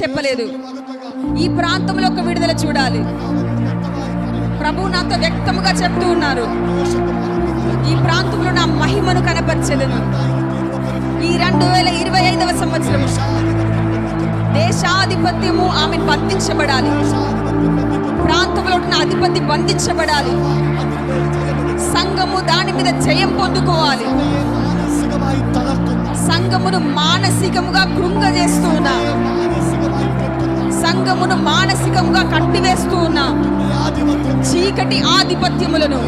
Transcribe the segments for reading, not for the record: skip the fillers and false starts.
చెప్పలేదు. ఈ ప్రాంతంలో ఒక విడుదల చూడాలి. ప్రభు నాతో వ్యక్తముగా చెప్తూ ఉన్నారు, ఈ ప్రాంతంలో నా మహిమను కనపరిచెదను. ఈ 2025వ సంవత్సరం దేశాధిపత్యము ఆమె బంధించబడాలి. ప్రాంతంలో ఉన్న అధిపతి బంధించబడాలి. సంఘము దాని మీద జయం పొందుకోవాలి. సంఘమును మానసికముగా కృంగజేస్తూ ఉన్నా, సంఘమును మానసికంగా కట్టివేస్తూ ఉన్నా చీకటి ఆధిపత్యములను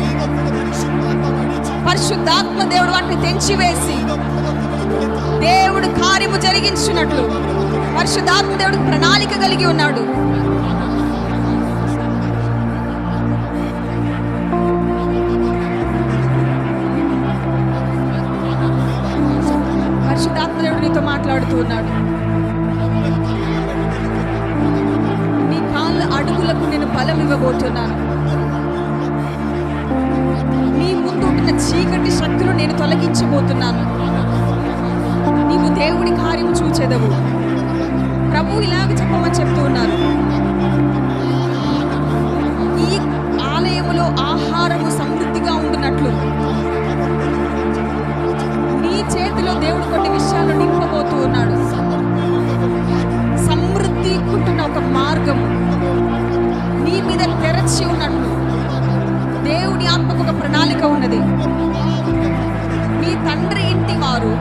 పరిశుద్ధాత్మ దేవుడు వాటిని తెంచివేసి దేవుడు కార్యము జరిగించినట్లు పరిశుద్ధాత్మ దేవుడు ప్రణాళిక కలిగి ఉన్నాడు. పరిశుద్ధాత్మ దేవుడు నీతో మాట్లాడుతూ ఉన్నాడు. నీ కాళ్ళ అడుగులకు నేను బలం ఇవ్వబోతున్నాను. నీ ముందు ఉంటున్న చీకటి శక్తులు నేను తొలగించబోతున్నాను. నీవు దేవుడి కార్యము చూచెదవు. ప్రభు ఇలాగ చెప్పమని చెప్తూ ఉన్నారు. ఈ ఆలయములో ఆహారము సమృద్ధిగా ఉంటున్నట్లు నీ చేతిలో దేవుడు కొన్ని విషయాలు నింపబోతూ ఉన్నాడు. సమృద్ధి కుంటున్న ఒక మార్గం నీ మీద తెరచి ఉన్నట్లు దేవుడి ఆత్మకు ఒక ప్రణాళిక ఉన్నది. నీ తండ్రి ఇంటి వారు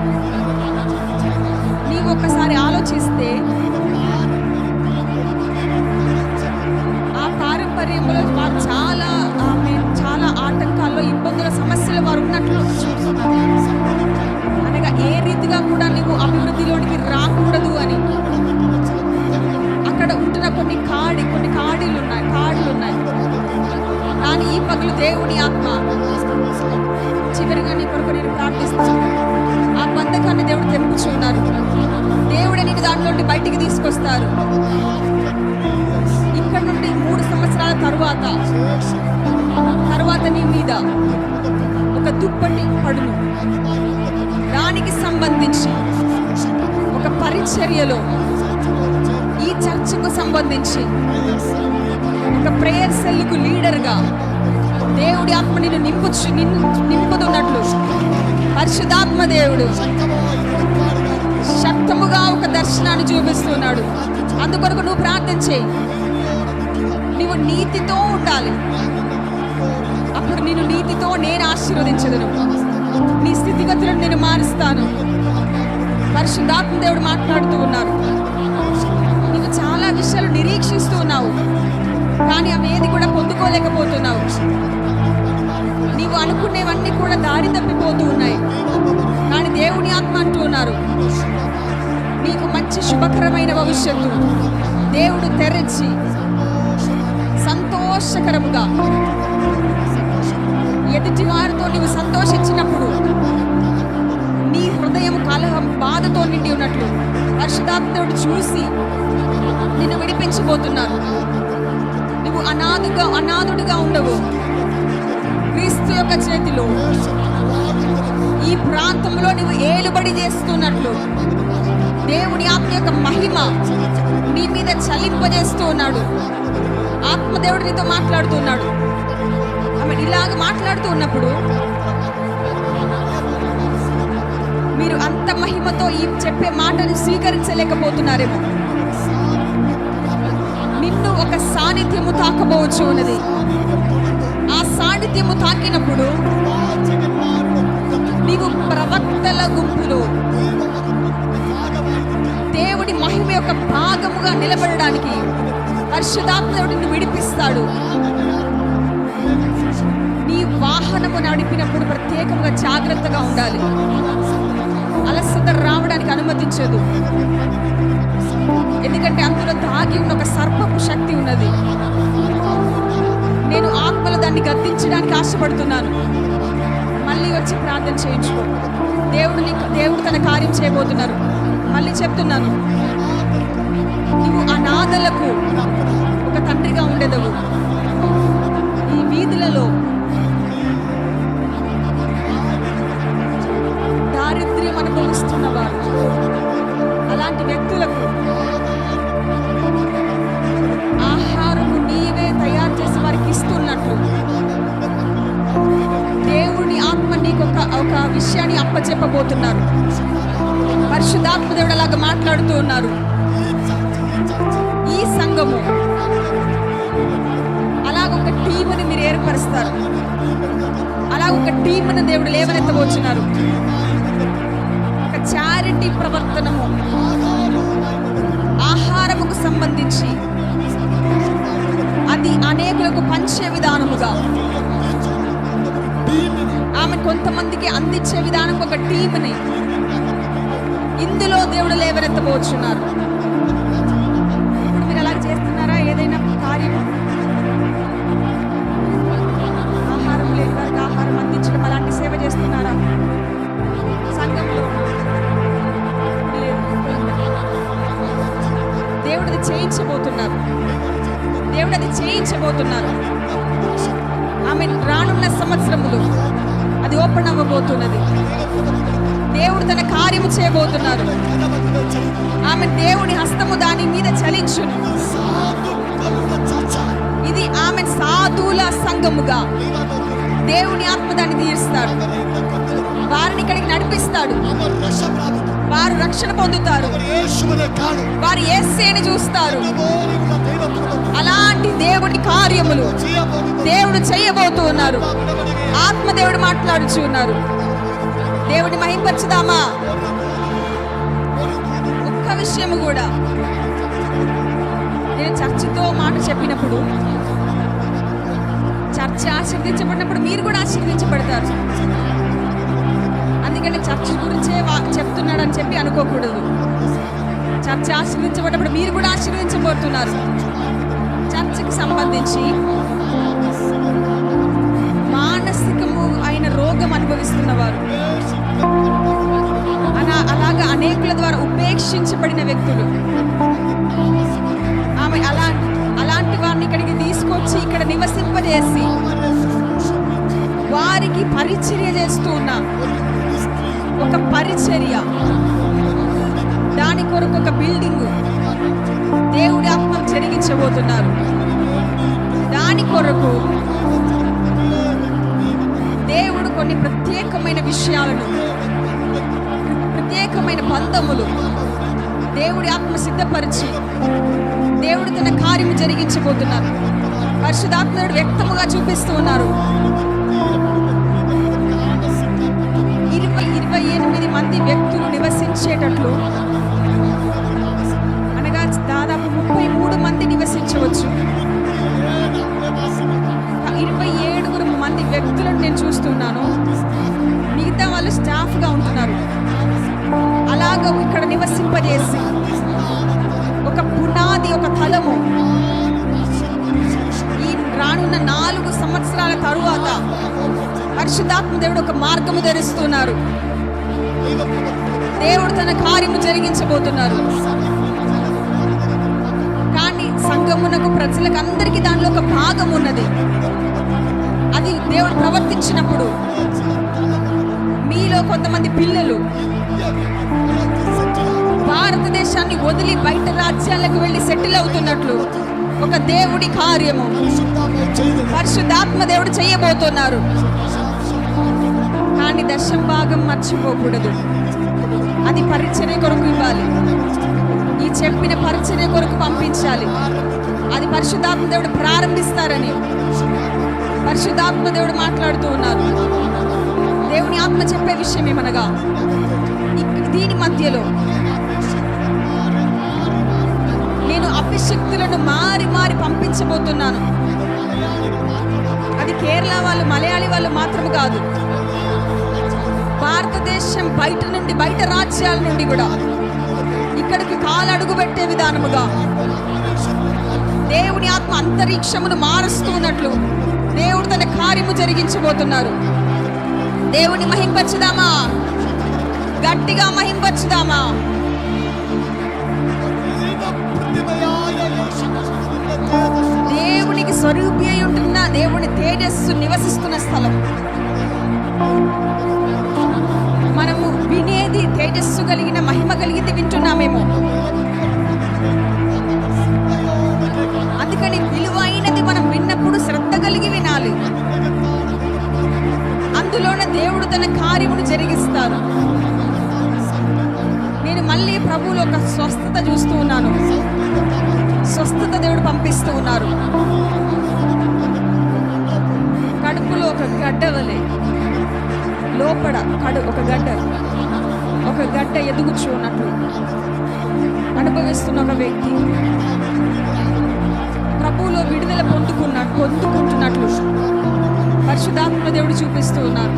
నీవు ఒకసారి ఆలోచిస్తే ఆ పారంపర్యంలో వారు చాలా ఆటంకాల్లో ఇబ్బందుల సమస్యలు వారు ఉన్నట్లు అనగా ఏ రీతిగా కూడా నీవు అభివృద్ధిలోనికి రాకూడదు అని అక్కడ ఉంటున్న కొన్ని కాడులు ఉన్నాయి. కానీ ఈ పగలు దేవుని ఆత్మ చివరిగా నీ కొరకు నేను ప్రార్థిస్తాను. ఆ బంధకాన్ని దేవుడు తెంపుచున్నారు. దేవుడే నేను దాని నుండి బయటికి తీసుకొస్తారు. ఇక్కడ నుండి 3 సంవత్సరాల తరువాత నీ మీద ఒక దుప్పటి పడును. దానికి సంబంధించి ఒక పరిచర్యలో ఈ చర్చకు సంబంధించి ఒక ప్రేయర్ సెల్కు లీడర్గా దేవుడి ఆత్మ నిన్ను నింపుతున్నట్లు పరిశుద్ధాత్మ దేవుడు శక్తముగా ఒక దర్శనాన్ని చూపిస్తున్నాడు. అందుకొరకు నువ్వు ప్రార్థన చేయి. నువ్వు నీతితో ఉండాలి. అప్పుడు నేను నీతితో నేను ఆశీర్వదించదును. నీ స్థితిగతులను నేను మారుస్తాను. పరిశుద్ధాత్మ దేవుడు మాట్లాడుతూ ఉన్నారు. నువ్వు చాలా విషయాలు నిరీక్షిస్తూ ఉన్నావు, కానీ అవి ఏది కూడా పొందుకోలేకపోతున్నావు. నీవు అనుకునేవన్నీ కూడా దారి తప్పిపోతూ ఉన్నాయి. కానీ దేవుని ఆత్మ అంటూ ఉన్నారు, నీకు మంచి శుభకరమైన భవిష్యత్తు దేవుడు తెరచి సంతోషకరముగా ఎదుటి వారితో నీవు సంతోషించినప్పుడు నీ హృదయం కలహం బాధతో నిండి ఉన్నట్లు పరిశుద్ధాత్ముడు చూసి నిన్ను విడిపించబోతున్నారు. నువ్వు అనాథుడిగా ఉండవు. క్రీస్తు యొక్క చేతిలో ఈ ప్రాంతంలో నువ్వు ఏలుబడి చేస్తున్నట్లు దేవుని ఆత్మ యొక్క మహిమ నీ మీద చలింపజేస్తూ ఉన్నాడు. ఆత్మదేవుడు నీతో మాట్లాడుతున్నాడు. ఆమె ఇలాగ మాట్లాడుతూ ఉన్నప్పుడు మీరు అంత మహిమతో ఈ చెప్పే మాటను స్వీకరించలేకపోతున్నారేమో. నిన్ను ఒక సాన్నిధ్యము తాకబోవచ్చు ఉన్నది. ఆ సాన్నిధ్యము తాకినప్పుడు నీవు ప్రవక్తల గుంపులో దేవుడి మహిమ యొక్క భాగముగా నిలబడడానికి పరిశుద్ధాత్ముడు నిన్ను విడిపిస్తాడు. నీ వాహనము నడిపినప్పుడు ప్రత్యేకంగా జాగ్రత్తగా ఉండాలి. అలసట రావడానికి అనుమతించదు. ఎందుకంటే అందులో దాగి ఉన్న ఒక సర్పపు శక్తి ఉన్నది. నేను ఆత్మలో దాన్ని గద్దించడానికి ఆశపడుతున్నాను. మళ్ళీ వచ్చి ప్రార్థన చేయించుకో. దేవుడు తన కార్యం చేయబోతున్నారు. మళ్ళీ చెప్తున్నాను, నువ్వు అనాథలకు ఒక తండ్రిగా ఉండేదవు. ఈ వీధులలో దారిద్ర్యం అనుభవిస్తున్నవారు, అలాంటి వ్యక్తులకు చెప్పబోతున్నారు. పరిశుద్ధాత్మ దేవుడు అలాగా మాట్లాడుతూ ఉన్నారు. ఈ సంఘము అలాగొక టీముని మీరు ఏర్పరుస్తారు. అలాగొక టీముని దేవుడు లేవనెత్తబోతున్నారు. ఒక చారిటీ ప్రవర్తనము, ఆహారముకు సంబంధించి అది అనేకులకు పంచే విధానముగా, ఆమె కొంతమందికి అందించే విధానం ఒక టీంని ఇందులో దేవుడు లేవనెత్తబోతున్నారు. ఇప్పుడు మీరు అలా చేస్తున్నారా? ఏదైనా కార్యం, ఆహారం లేని వారికి ఆహారం అందించడం అలాంటి సేవ చేస్తున్నారా సంఘంలో? దేవుడు అది చేయించబోతున్నారు. దేవుడు అది చేయించబోతున్నారు. ఆమె రానున్న సంవత్సరములు అది ఓపెన్ అవ్వబోతున్నది. దేవుడు తన కార్యము చేయబోతున్నారు. ఆమె దేవుని హస్తము దాని మీద చలించును. ఇది ఆమె సాధువుల సంఘముగా దేవుని ఆత్మ దాన్ని తీరుస్తాడు. వారిని ఇక్కడికి నడిపిస్తాడు. వారు రక్షణ పొందుతారు. వారు యేసుని చూస్తారు. అలాంటి దేవుని కార్యములు దేవుడు చేయబోతూ ఉన్నారు. ఆత్మదేవుడు మాట్లాడుచు ఉన్నారు. దేవుడిని మహింపరచుదామా? ఒక్క విషయము కూడా, నేను చర్చితో మాట చెప్పినప్పుడు, చర్చ ఆశీర్వదించబడినప్పుడు మీరు కూడా ఆశీర్వదించబడతారు. అందుకని చర్చ గురించే చెప్తున్నాడని చెప్పి అనుకోకూడదు. చర్చ ఆశీర్వదించబడినప్పుడు మీరు కూడా ఆశీర్వదించబోతున్నారు. చర్చకి సంబంధించి మానసికము అయిన రోగం అనుభవిస్తున్నవారు, అలాగా అనేకుల ద్వారా ఉపేక్షించబడిన వ్యక్తులు, ఆమె అలాంటి వారిని ఇక్కడికి తీసుకొచ్చి ఇక్కడ నివసింపజేసి వారికి పరిచర్య చేస్తూ ఉన్న ఒక పరిచర్య, దాని కొరకు ఒక బిల్డింగ్ దేవుడి ఆత్మ జరిగించబోతున్నారు. దాని కొరకు దేవుడు కొన్ని ప్రత్యేకమైన విషయాలను, ప్రత్యేకమైన బంధములు దేవుడి ఆత్మ సిద్ధపరిచి దేవుడు తన కార్యము జరిగించబోతున్నారు. పరిశుద్ధాత్ముడు వ్యక్తముగా చూపిస్తూ ఉన్నారు. 28 మంది వ్యక్తులు నివసించేటట్లు, అనగా దాదాపు 33 మంది నివసించవచ్చు. 27 మంది వ్యక్తులను నేను చూస్తున్నాను. మిగతా వాళ్ళు స్టాఫ్గా ఉంటున్నారు. అలాగా ఇక్కడ నివసింపజేసి ఒక పునాది, ఒక తలము ఈ రానున్న 4 సంవత్సరాల తరువాత పరిశుద్ధాత్మ దేవుడు ఒక మార్గము ధరిస్తున్నారు. దేవుడు తన కార్యము జరిగించబోతున్నారు. కానీ సంఘమునకు, ప్రజలకు అందరికీ దానిలో ఒక భాగం ఉన్నది. అది దేవుడు ప్రవర్తించినప్పుడు మీలో కొంతమంది పిల్లలు భారతదేశాన్ని వదిలి బయట రాజ్యాలకు వెళ్ళి సెటిల్ అవుతున్నట్లు ఒక దేవుడి కార్యము పరిశుద్ధాత్మ దేవుడు చేయబోతున్నారు. కానీ దశమ భాగం మర్చిపోకూడదు. అది పరిచర్య కొరకు ఇవ్వాలి. ఈ చెప్పిన పరిచర్య కొరకు పంపించాలి. అది పరిశుద్ధాత్మ దేవుడు ప్రారంభిస్తారని పరిశుద్ధాత్మ దేవుడు మాట్లాడుతూ ఉన్నారు. దేవుని ఆత్మ చెప్పే విషయం ఏమనగా, దీని మధ్యలో నేను అభిషక్తులను మారి మారి పంపించబోతున్నాను. అది కేరళ వాళ్ళు, మలయాళీ వాళ్ళు మాత్రము కాదు, భారతదేశం బయట నుండి, బయట రాజ్యాల నుండి కూడా ఇక్కడికి కాలడుగు పెట్టే విధానముగా దేవుని ఆత్మ అంతరిక్షమును మారుస్తున్నట్లు దేవుడు తన కార్యము జరిగించబోతున్నారు. దేవుని మహింపరచుదామా? గట్టిగా మహింపరచుదామా? దేవునికి స్వరూపి అయి ఉంటున్న దేవుని తేజస్సు నివసిస్తున్న స్థలం. మనము వినేది తేజస్సు కలిగిన, మహిమ కలిగింది వింటున్నామేమో. అందుకని విలువైనది మనం విన్నప్పుడు శ్రద్ధ కలిగి వినాలి. అందులోనే దేవుడు తన కార్యమును జరిగిస్తారు. ఉన్నారు. కడుపులో ఒక గడ్డ వలె లోపల ఒక గడ్డ ఎదుగుచున్నట్లు అనుభవిస్తున్న ఒక వ్యక్తి ప్రభువులో విడుదల పొందుకుంటున్నట్లు పరిశుద్ధాత్మ దేవుడు చూపిస్తూ ఉన్నారు.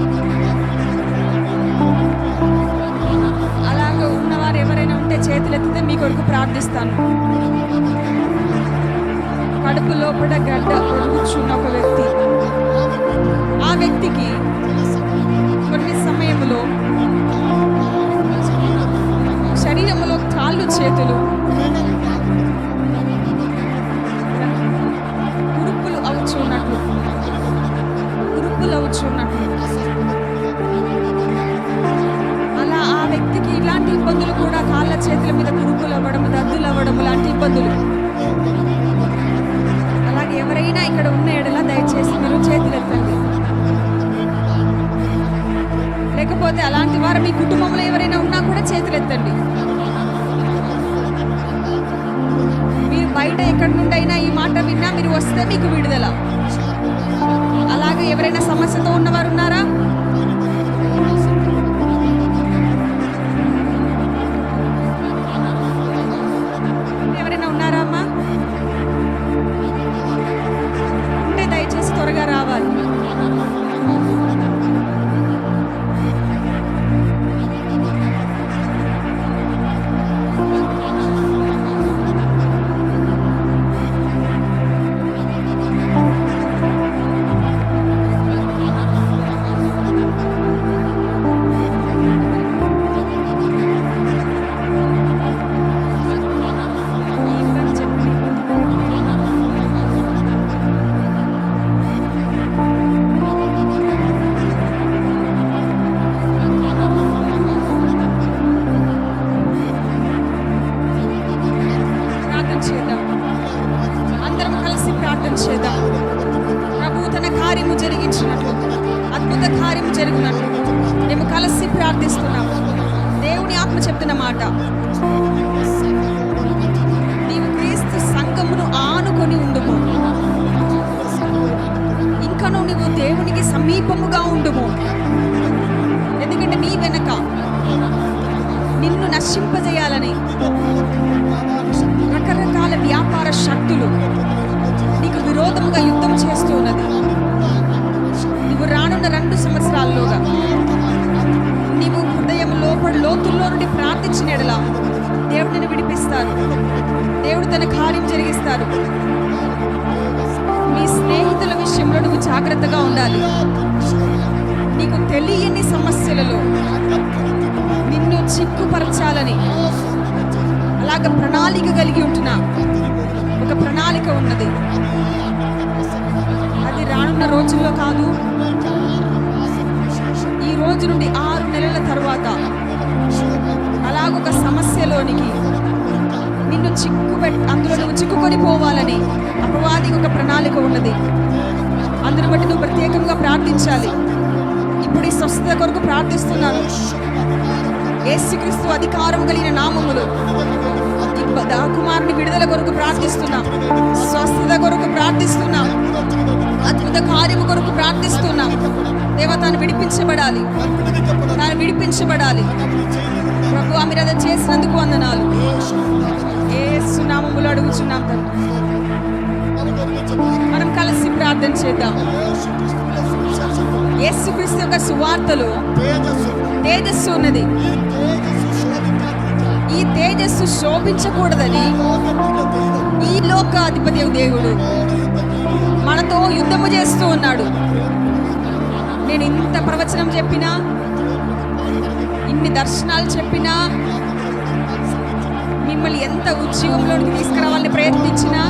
అలాగే ఉన్నవారు ఎవరైనా ఉంటే చేతులెత్తితే మీ కొరకు ప్రార్థిస్తాను. కడుపు లోపల గడ్డ ఎదుగుచున్న ఒక వ్యక్తి, ఆ వ్యక్తికి కొన్ని సమయంలో శరీరంలో కాళ్ళు చేతులు కురుపులు అవుచున్నట్లు అలా ఆ వ్యక్తికి ఇలాంటి ఇబ్బందులు కూడా, కాళ్ళ చేతుల మీద కురుపులు అవ్వడం, దద్దులు అవ్వడం లాంటి ఇబ్బందులు. అలాగే ఎవరైనా ఇక్కడ ఉన్న ఎడల దయచేసి మీరు చేతులు ఎత్తండి. లేకపోతే అలాంటి వారు మీ కుటుంబంలో ఎవరైనా ఉన్నా కూడా చేతులు ఎత్తండి. మీరు బయట ఎక్కడి నుండి అయినా ఈ మాట విన్నా మీరు వస్తే మీకు విడుదల. అలాగే ఎవరైనా సమస్యతో ఉన్నవారు ఉన్నారా? ఎవరైనా ఉన్నారా అమ్మా? ఉంటే దయచేసి త్వరగా రావాలి. అద్భుత కార్యము జరిగినట్లు మేము కలిసి ప్రార్థిస్తున్నాము. దేవుని ఆత్మ చెప్తున్న మాట, నీవు క్రీస్తు సంఘమును ఆనుకొని ఉండుము, ఇంకను నువ్వు దేవునికి సమీపముగా ఉండుము. ఎందుకంటే నీ వెనక నిన్ను నశింపజేయాలని రకరకాల వ్యాపార శక్తులు నీకు విరోధముగా యుద్ధం చేస్తూ ఉన్నది. నువ్వు రానున్న 2 సంవత్సరాల్లోగా నీవు హృదయం లోతుల్లో నుండి ప్రార్థించిన ఎడల దేవుడిని విడిపిస్తారు. దేవుడు తన కార్యం జరిగిస్తారు. మీ స్నేహితుల విషయంలో నువ్వు జాగ్రత్తగా ఉండాలి. నీకు తెలియని సమస్యలలో నిన్ను చిక్కుపరచాలని అలాగ ప్రణాళిక కలిగి ఉంటున్నా ఒక ప్రణాళిక ఉన్నది. అది రానున్న రోజుల్లో కాదు, ఈ రోజు నుండి 6 నెలల తర్వాత అలాగొక సమస్యలోనికి నిన్ను అందులో నువ్వు చిక్కుకొని పోవాలని అపవాదికి ఒక ప్రణాళిక ఉన్నది. అందును బట్టి నువ్వు ప్రత్యేకంగా ప్రార్థించాలి. ఇప్పుడు ఈ స్వస్థత కొరకు ప్రార్థిస్తున్నాను. యేసుక్రీస్తు అధికారం కలిగిన నామములో కుమారుని విడుదల కొరకు ప్రార్థిస్తున్నాం. స్వస్థత కొరకు ప్రార్థిస్తున్నాం. అద్భుత కార్యము కొరకు ప్రార్థిస్తున్నాం. దేవ తాను విడిపించబడాలి. ప్రభు మీరు అది చేసినందుకు వందనాలు. యేసు నామములో అడుగుచున్నాం తండ్రి. మనం కలిసి ప్రార్థన చేద్దాం. యేసుక్రీస్తు యొక్క సువార్తలో తేజస్సు ఉన్నది. ఈ తేజస్సు శోభించకూడదని ఈ లోకాధిపతి దేవుడు మనతో యుద్ధము చేస్తూ ఉన్నాడు. నేను ఇంత ప్రవచనం చెప్పినా, ఇన్ని దర్శనాలు చెప్పినా, మిమ్మల్ని ఎంత ఉద్యోగంలోకి తీసుకురావాలని ప్రయత్నించినా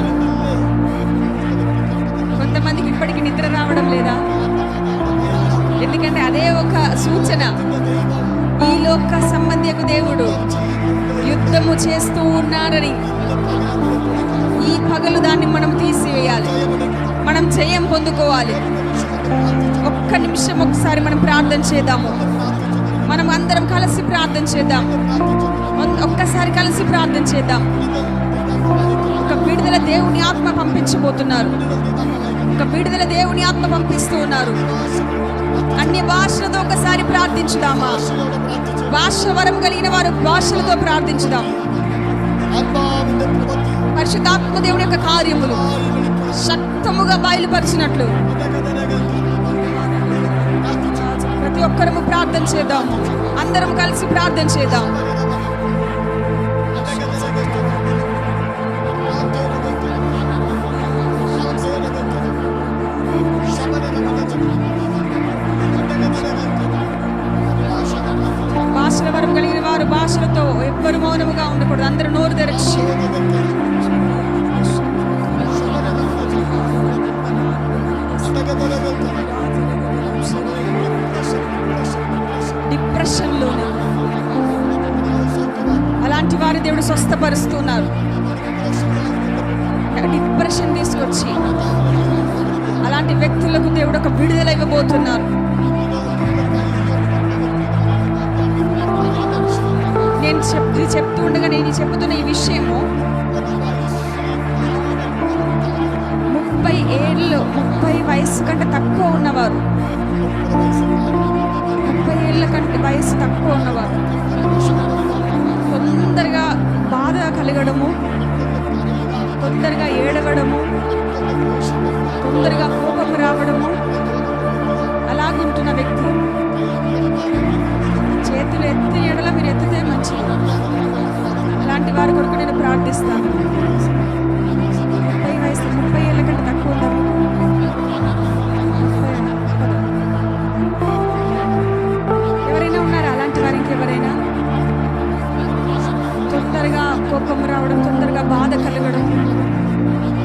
కొంతమందికి ఇప్పటికీ నిద్ర రావడం లేదా? ఎందుకంటే అదే ఒక సూచన. ఈ లోక సంబంధికు దేవుడు యుద్ధము చేస్తూ ఉన్నాడని. ఈ పగలు దాన్ని మనం తీసివేయాలి, మనం జయం పొందుకోవాలి. ఒక్క నిమిషం ఒకసారి మనం ప్రార్థన చేద్దాము. మనం అందరం కలిసి ప్రార్థన చేద్దాం. ఒక్కసారి కలిసి ప్రార్థన చేద్దాం. ఒక విడుదల దేవుని ఆత్మ పంపించబోతున్నారు. ఒక విడుదల దేవుని ఆత్మ పంపిస్తూ ఉన్నారు. అన్ని భాషలతో ఒకసారి ప్రార్థించుదామా? భాష వరం కలిగిన వారు భాషలతో ప్రార్థించుదాం. పరిశుద్ధాత్మ దేవుని యొక్క కార్యములు శక్తముగా బయలుపరిచినట్లు ప్రతి ఒక్కరము ప్రార్థన చేద్దాం. అందరం కలిసి ప్రార్థన చేద్దాం. భాషల వరం కలిగిన వారు భాషలతో ఎవ్వరు మౌనముగా ఉండకూడదు. అందరూ నోరు తెరచి డిప్రెషన్లోనే అలాంటి వారి దేవుడు స్వస్థపరుస్తున్నారు. డిప్రెషన్ తీసుకొచ్చి అలాంటి వ్యక్తులకు దేవుడు ఒక విడుదల ఇవ్వబోతున్నారు. నేను చెప్తూ ఉండగా నేను చెప్తున్న ఈ విషయము 30 ఏళ్ళు 30 వయసు కంటే తక్కువ ఉన్నవారు, 30 ఏళ్ళ కంటే వయసు తక్కువ ఉన్నవారు తొందరగా బాధ కలగడము, తొందరగా ఏడవడము, తొందరగా కోపం రావడము అలాగుంటున్న వ్యక్తి చేతులు ఎత్తి ఎడల మీరు ఎత్తితే మంచిది. అలాంటి వారి కొరకు నేను ప్రార్థిస్తాను. 30 వయసు 30 ఏళ్ళ కంటే తక్కువ ఉన్నారు. ఎవరైనా ఉన్నారా అలాంటి వారు? ఇంకెవరైనా తొందరగా కోపం రావడం, తొందరగా బాధ కలగడం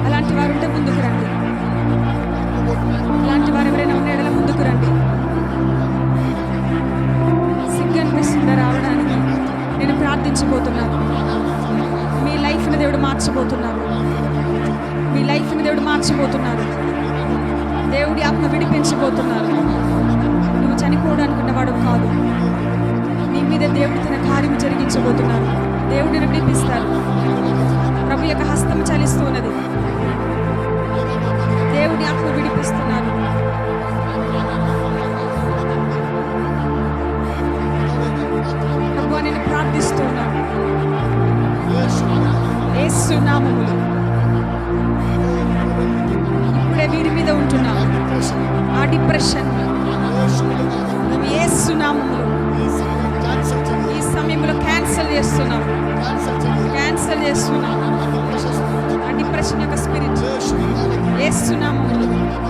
అలాంటి వారు ఉంటే ముందుకు రండి. అలాంటి వారు ఎవరైనా ఉన్న ఎడల ముందుకు రండి. సిగ్గు అనిపిస్తుందా రావడానికి? నేను ప్రార్థించబోతున్నాను. మీ లైఫ్ని దేవుడు మార్చబోతున్నారు. మీ లైఫ్ని దేవుడు మార్చబోతున్నారు. దేవుడి ఆత్మ విడిపించబోతున్నారు. నువ్వు చనిపోవడానికి ఉన్నవాడు కాదు. నీ మీద దేవుడు తన కార్యం జరిగించబోతున్నారు. దేవుడిని విడిపిస్తారు. ప్రభు యొక్క హస్తం చలిస్తూ ఉన్నది. దేవుడి ఆత్మ విడిపిస్తున్నారు. ప్రభు నేను ప్రార్థిస్తున్నాను యేసు నామములో. ఇప్పుడే వీరి మీద ఉంటున్నాం ఆ డిప్రెషన్ మేము యేసు నామములో ఈ సమయంలో క్యాన్సిల్ చేస్తున్నాం. ఆ డిప్రెషన్ యొక్క స్పిరిట్ యేసు నామములో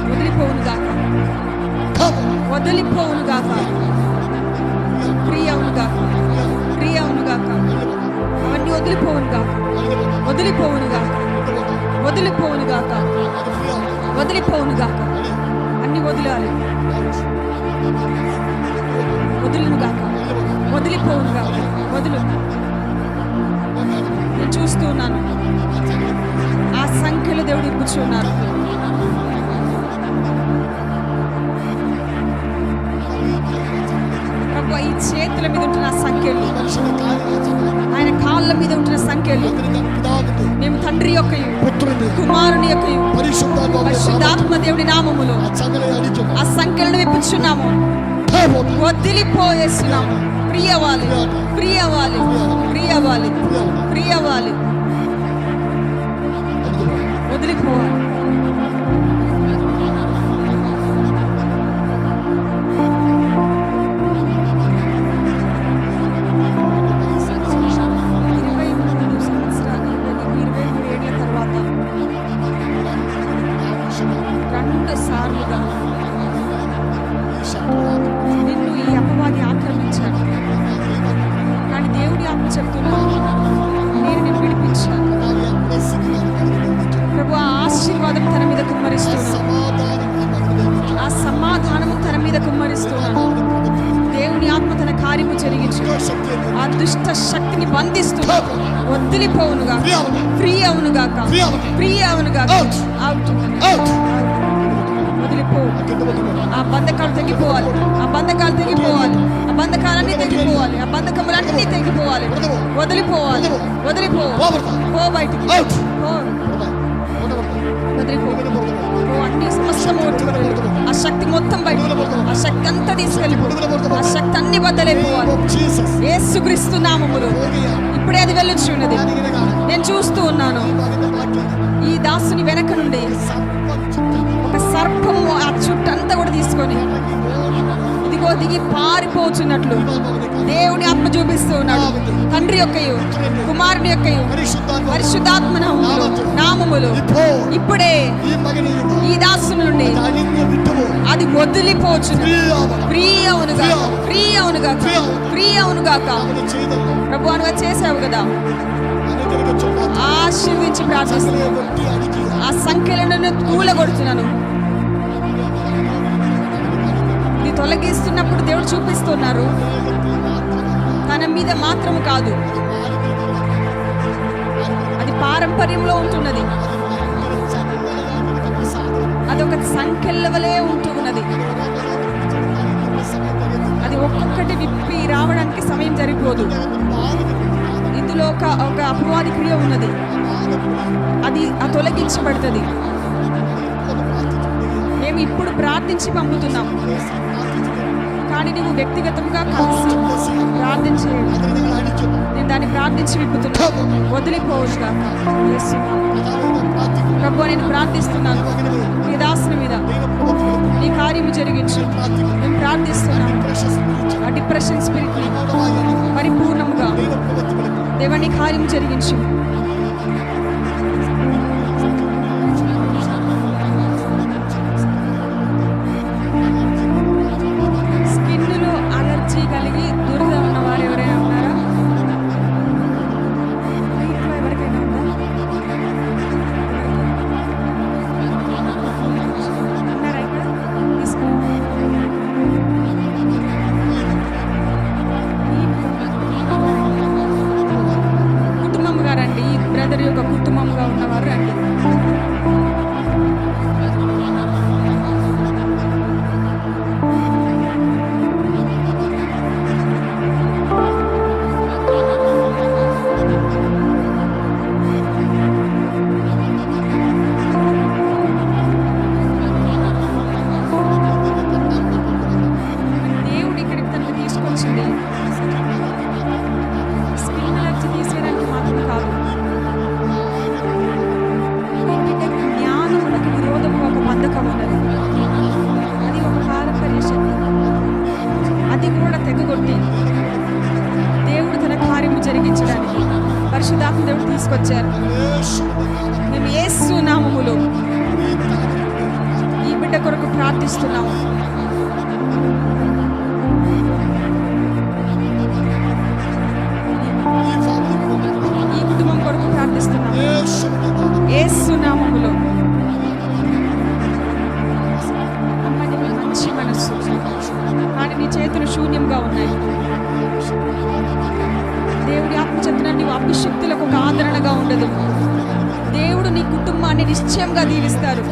వదిలిపోవును గాక, వదిలిపోవును గాక, ఫ్రీ అవును గాక, ఫ్రీ అవును గాక. అవన్నీ వదిలిపోవును గాక, వదిలిపోవును గాక, వదిలిపోవును గాక, వదిలిపోవును గాక. అన్ని వదిలాలి. వదులును గాక, వదిలిపోవును గాక, వదులు. నేను చూస్తూ ఉన్నాను ఆ సంఖ్యలో దేవుడు ఇప్పుచున్నారు. ప్రభు ఈ చేతుల మీద ఉంటున్న సంఖ్యలు, ఆయన కాళ్ళ మీద ఉంటున్న సంఖ్యలు మేము తండ్రి యొక్క కుమారుని యొక్క పరిశుద్ధాత్మ దేవుని నామములో ఆ సంఖ్యలను విప్పుచున్నాము. వదిలిపోయేస్తున్నాము. ప్రియవాలి, ప్రియవాలి, ప్రియవాలి, ప్రియవాలి, వదిలిపోవాలి. నిన్ను ఈ అపవాది ఆక్రమించాడు. కానీ దేవుడి ఆత్మ చెప్తున్నాను, నేను నిన్ను విడిపించాను. ప్రభు ఆ ఆశీర్వాదం తన మీద కుమ్మరిస్తున్నాను. ఆ సమాధానము తన మీద కుమ్మరిస్తున్నాను. దేవుని ఆత్మ తన కార్యము జరిగించు. ఆ దుష్ట శక్తిని బంధిస్తున్నాను. వదిలిపోవునుగా, ఫ్రీ అవునుగాక, ఫ్రీ అవునుగాక. వదిలిపో. ఆ బంధకాలు తెగిపోవాలి. ఆ బంధకాలు తెగిపోవాలి. ఆ బంధకాలన్నీ తెగిపోవాలి. ఆ బంధకములన్నీ తెగిపోవాలి. వదిలిపోవాలి. వదిలిపో. పో బయటికి. పో. వదిలిపో. ఓ అన్ని సమస్తము ఒట్టుకొని ఆ శక్తి మొత్తం బయట, ఆ శక్తి అంతా తీసుకెళ్ళిపో. ఆ శక్తి అన్ని బద్దలైపోవాలి యేసుక్రీస్తు నామములో. ఇప్పుడే అది వెళ్ళొచ్చున్నది. నేను చూస్తూ ఉన్నాను. ఈ దాసుని వెనక నుండి ఒక సర్పము ఆ చుట్టంతా కూడా తీసుకొని ఇదిగో దిగి పారిపోతున్నట్లు దేవుని ఆత్మ చూపిస్తూ ఉన్నాడు. తండ్రి యొక్కయు కుమారుని యొక్కయు పరిశుద్ధాత్మ నామములు ఇప్పుడే ఈ దాసు నుండి అది వదిలిపోచును. ఫ్రీ అవునుగా, ఫ్రీ అవునుగా, ఫ్రీ అవునుగాక. ప్రభు అనుగా చేసావు కదా, ఆశీర్వించి ప్రార్థిస్తున్నాను. ఆ సంఖ్యలను కూలగొడుతున్నాను. ఇది తొలగిస్తున్నప్పుడు దేవుడు చూపిస్తున్నారు. తన మీద మాత్రం కాదు, అది పారంపర్యంలో ఉంటున్నది. అదొక సంఖ్యల వలె ఉంటున్నది. అది ఒక్కొక్కటి విప్పి రావడానికి సమయం సరిపోదు. ఇందులో ఒక అపవాది క్రియ ఉన్నది. అది తొలగించబడుతుంది. మేము ఇప్పుడు ప్రార్థించి పంపుతున్నాం, కానీ నువ్వు వ్యక్తిగతంగా కలిసి ప్రార్థించే, నేను దాన్ని ప్రార్థించి విప్పుతున్నా. వదిలిపోవచ్చుగా ప్రభు, నేను ప్రార్థిస్తున్నాను నీ దాసుని మీద నీ కార్యము జరిగించు. నేను ప్రార్థిస్తున్నాను ఆ డిప్రెషన్ స్పిరిట్ ని పరిపూర్ణముగా దేవా నీ కార్యము జరిగించు. స్కిన్లో అలర్జీ కలిగి దురద ఉన్న వారు ఎవరైనా ఉన్నారా? ఎవరికైనా ఉందా? ఉన్నారా ఇక్కడ? తీసుకోండి. కుటుంబంగా రండి. ఈ బ్రదర్ యొక్క కుటుంబంగా ఉన్నవారు రండి. దేవుడు ఇక్కడికి తనకు తీసుకొచ్చింది స్కిన్ అలర్జీ తీసేయడానికి మాత్రం కాదు. ఈ బిడ్డకి జ్ఞానములకు విరోధముగా ఒక బంధకం ఉన్నది. అది ఒక పారంపర్య శక్తి. అది కూడా తెగగొట్టి దేవుడు తన కార్యము జరిగించడానికి పరిశుద్ధాత్మ దేవుడు తీసుకొచ్చారు. మేము యేసు నామములో ఈ బిడ్డ కొరకు ప్రార్థిస్తున్నాము. ఈ కుటుంబం కొరకు ప్రార్థిస్తున్నాము యేసు నామములో. అమ్మ, నీకు మంచి మనస్సు, కానీ నీ చేతులు శూన్యంగా ఉన్నాయి. దేవుడి ఆత్మచేతన నీవు అభిషక్తులకు ఒక ఆదరణగా ఉండదు. దేవుడు నీ కుటుంబాన్ని నిశ్చయంగా దీవిస్తారు.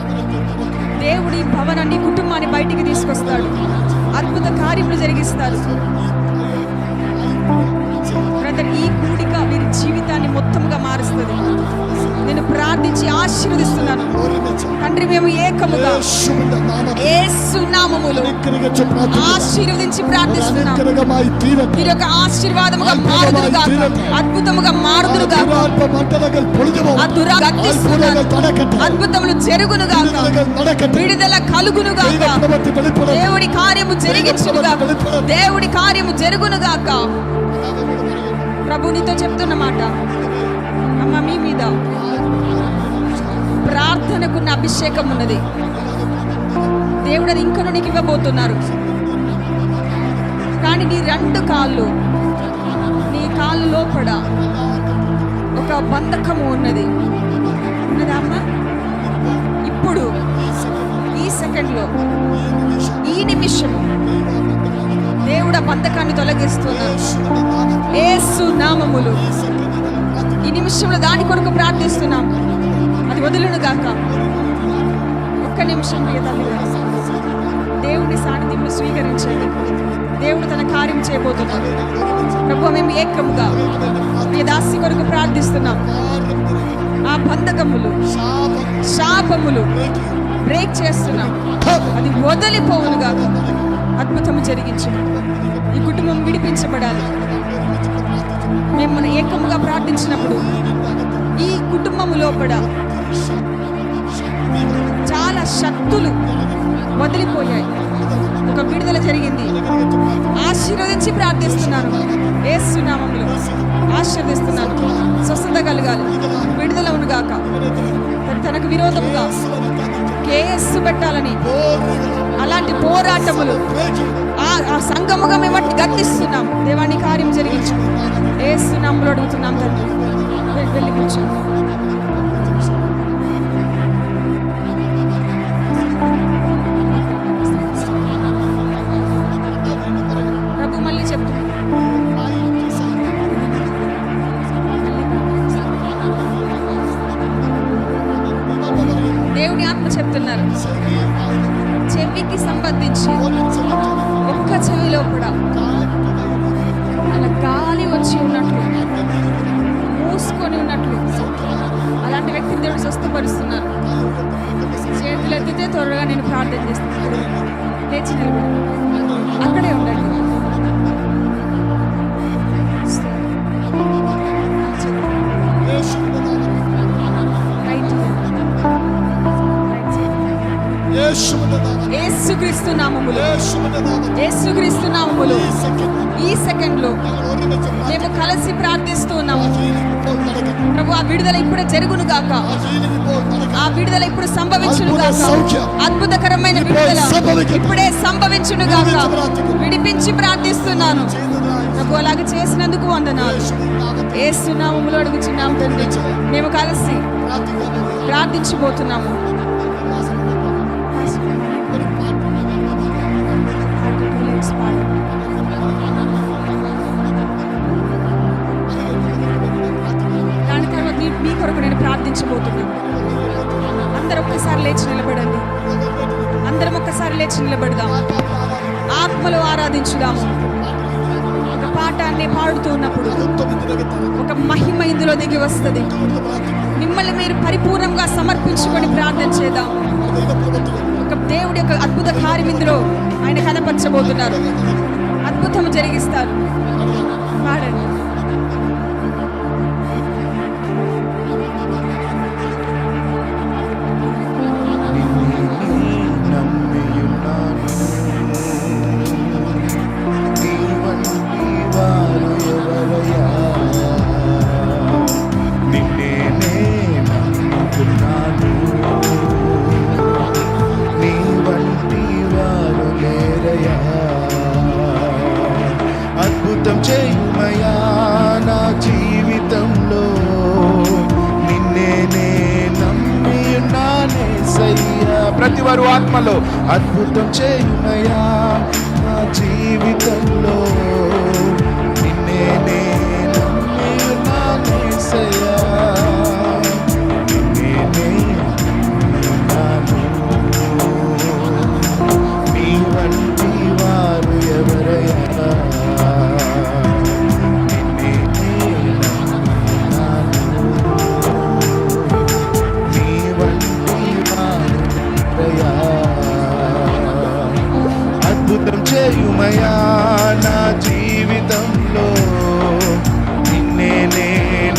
దేవుడి భవనాన్ని కుటుంబాన్ని బయటికి తీసుకొస్తాడు. అద్భుత కార్యములు జరిగిస్తారు. బ్రదర్, ఈ కూడిక వీరి జీవితాన్ని మొత్తంగా మారుస్తుంది. నేను ప్రార్థించి ఆశీర్వదిస్తున్నాను. తండ్రి, మేము ఏకముగా యేసు నామములో ఆశీర్వదించి ప్రార్థిస్తున్నాం. మీరు యొక్క ఆశీర్వాదముగా మారుదురుగా, అద్భుతముగా మారుదురుగా, అద్భుతములు జరుగునుగా, విడుదల కలుగునుగా, దేవుడి కార్యము జరిగించునుగా, దేవుడి కార్యము జరుగునుగాక. ప్రభు నీతో చెప్తున్న మాట, అమ్మ, మీ మీద ప్రార్థనకున్న అభిషేకం ఉన్నది. దేవుడు అది ఇంకను నీకు ఇవ్వబోతున్నారు. కానీ నీ రెండు కాళ్ళు, నీ కాళ్ళు లోపల ఒక బంధకము ఉన్నది. ఉన్నదా అమ్మ? ఇప్పుడు ఈ సెకండ్లో, ఈ నిమిషము దేవుడు ఆ బంధకాన్ని తొలగిస్తున్నారు యేసు నామములో. ఈ నిమిషంలో దాని కొరకు ప్రార్థిస్తున్నాం. అది వదులును గాక. ఒక్క నిమిషం దేవుని సాన్నిధ్యంలో స్వీకరించండి. దేవుడు తన కార్యం చేయబోతున్నాడు. ప్రభు, మేము ఏకముగా మీ దాసి కొరకు ప్రార్థిస్తున్నాం. ఆ బంధకములు, శాపములు బ్రేక్ చేస్తున్నాం. అది వదిలిపోవునుగా. అద్భుతము జరిగించు. ఈ కుటుంబం విడిపించబడాలి. మేము మన ఏకముగా ప్రార్థించినప్పుడు ఈ కుటుంబము లోపల చాలా శక్తులు వదిలిపోయాయి. ఒక విడుదల జరిగింది. ఆశీర్వదించి ప్రార్థిస్తున్నాను. యేసు నామములో ఆశీర్వదిస్తున్నాను. స్వస్థత కలగాలి, విడుదల అవునుగాక. తనకు విరోధముగా కేసు పెట్టాలని అలాంటి పోరాటములు ఆ సంగముగా మేము వాటిని గర్తిస్తున్నాం. దేవాన్ని కార్యం జరిగించు. యేసు నామములో అడుగుతున్నాం తండ్రి. వెళ్ళి కూర్చో. ప్రభు మళ్ళీ చెప్తున్నా, దేవుని ఆత్మ చెప్తున్నారు, చెవికి సంబంధించి ఒక్క చెవిలో కూడా అలా గాలి వచ్చి ఉన్నట్లు, మూసుకొని ఉన్నట్లు అలాంటి వ్యక్తిని దేవుడు స్వస్థపరుస్తున్నారు. చేతులు ఎత్తితే త్వరగా నేను ప్రార్థన చేస్తున్నాను. లేచి నిలబడి అక్కడే ఉండండి. యేసుక్రీస్తు నామములో, యేసుక్రీస్తు నామములో ఈ సెకండ్ లో మేము కలిసి ప్రార్థిస్తూ ఉన్నాము. ప్రభు, ఆ విడుదల ఇప్పుడే జరుగును గాక. ఆ విడుదల ఇప్పుడు సంభవించును గాక. అద్భుతకరమైన విడుదల ఇప్పుడే సంభవించును గాక. విడిపించి ప్రార్థిస్తున్నాను ప్రభు. అలాగే చేసినందుకు వందనాలు. యేసు నామములో అడుగుచున్నాము తండ్రి. మేము కలిసి ప్రార్థించబోతున్నాము. దాని తర్వాత మీ కొరకు నేను ప్రార్థించబోతున్నాను. అందరం ఒక్కసారి లేచి నిలబడండి. అందరం ఒక్కసారి లేచి నిలబడదాం. ఆత్మలో ఆరాధించుదాము. ఒక పాఠాన్ని పాడుతూ ఉన్నప్పుడు ఒక మహిమ ఇందులో దిగి వస్తుంది. మిమ్మల్ని మీరు పరిపూర్ణంగా సమర్పించుకొని ప్రార్థన చేద్దాం. ఒక దేవుడి యొక్క అద్భుత కార్యం ఇందులో ఆయన కనపరచబోతున్నారు. అద్భుతం జరిగిస్తారు. పాడండి. అద్భుతం చేయుమయా నా జీవితంలో, నిన్నే నమ్మియున్నానే సయ్యా. ప్రతి వారు ఆత్మలో అద్భుతం చేయుమయా నా జీవితంలో, నిన్నే నమ్మియున్నానే సయ్యా. నిన్నే నమ్మియున్నాను, నీ వంటి వారు ఎవరయ్యా. అద్భుతం చేయుమయా నా జీవితంలో, నిన్నే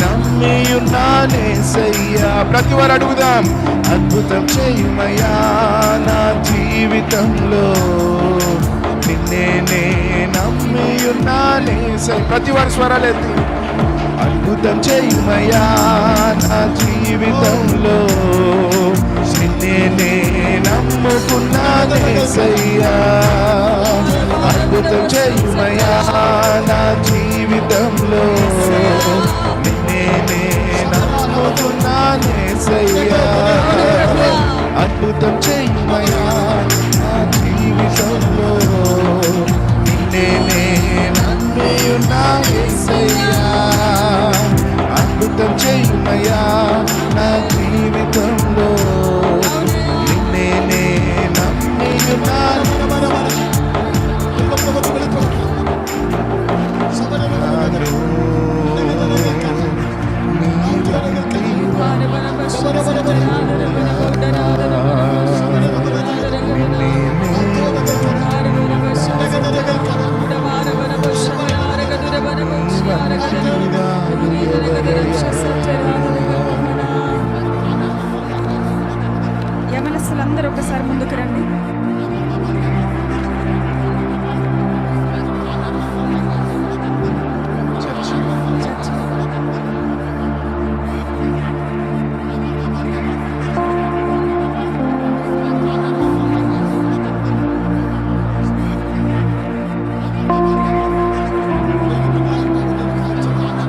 నమ్మియున్నానే సయ్యా. ప్రతి వారు అడుగుదాం. అద్భుతం చేయుమయా నా జీవితంలో, నిన్నే నమ్మియున్నానే సయ్యా. ప్రతి వారు స్వరాలెత్తి అద్భుతం చేయుమయా నా జీవితంలో, నిన్నే నమ్ముకున్నానే సయ్యా. అద్భుతం చేయుమయా నా జీవితంలో, నిన్నే నమ్ముకున్నానే సయ్యా. అద్భుతం చేయుమయా నా జీవితంలో, నిన్నే నమ్మియున్నానే సయ్యా. అద్భుతం చేయుమయా నా జీవితంలో, నిన్నే నమ్మియున్నాను. నీ యవనస్తులందరూ ఒకసారి ముందుకు రండి.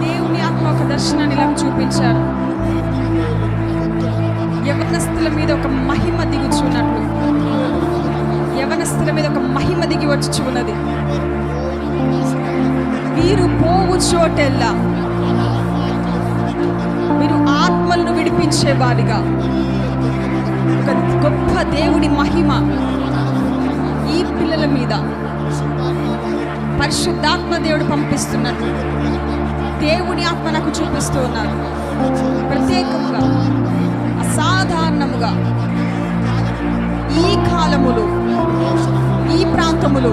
దేవుని ఆత్మ ఒక దర్శనాన్ని ఇలా చూపించారు. యవనస్తుల మీద ఒక మహిమ దిగుచున్నట్లు, యవనస్తుల మీద ఒక మహిమ దిగి వచ్చి ఉన్నది. వీరు పోవు చోటెల్లా మీరు ఆత్మలను విడిపించే వారిగా ఒక గొప్ప దేవుడి మహిమ ఈ పిల్లల మీద పరిశుద్ధాత్మ దేవుడు పంపిస్తున్నట్లు దేవుని ఆత్మ నాకు చూపిస్తూ ఉన్నారు. ప్రత్యేకంగా అసాధారణముగా ఈ కాలములో ఈ ప్రాంతములో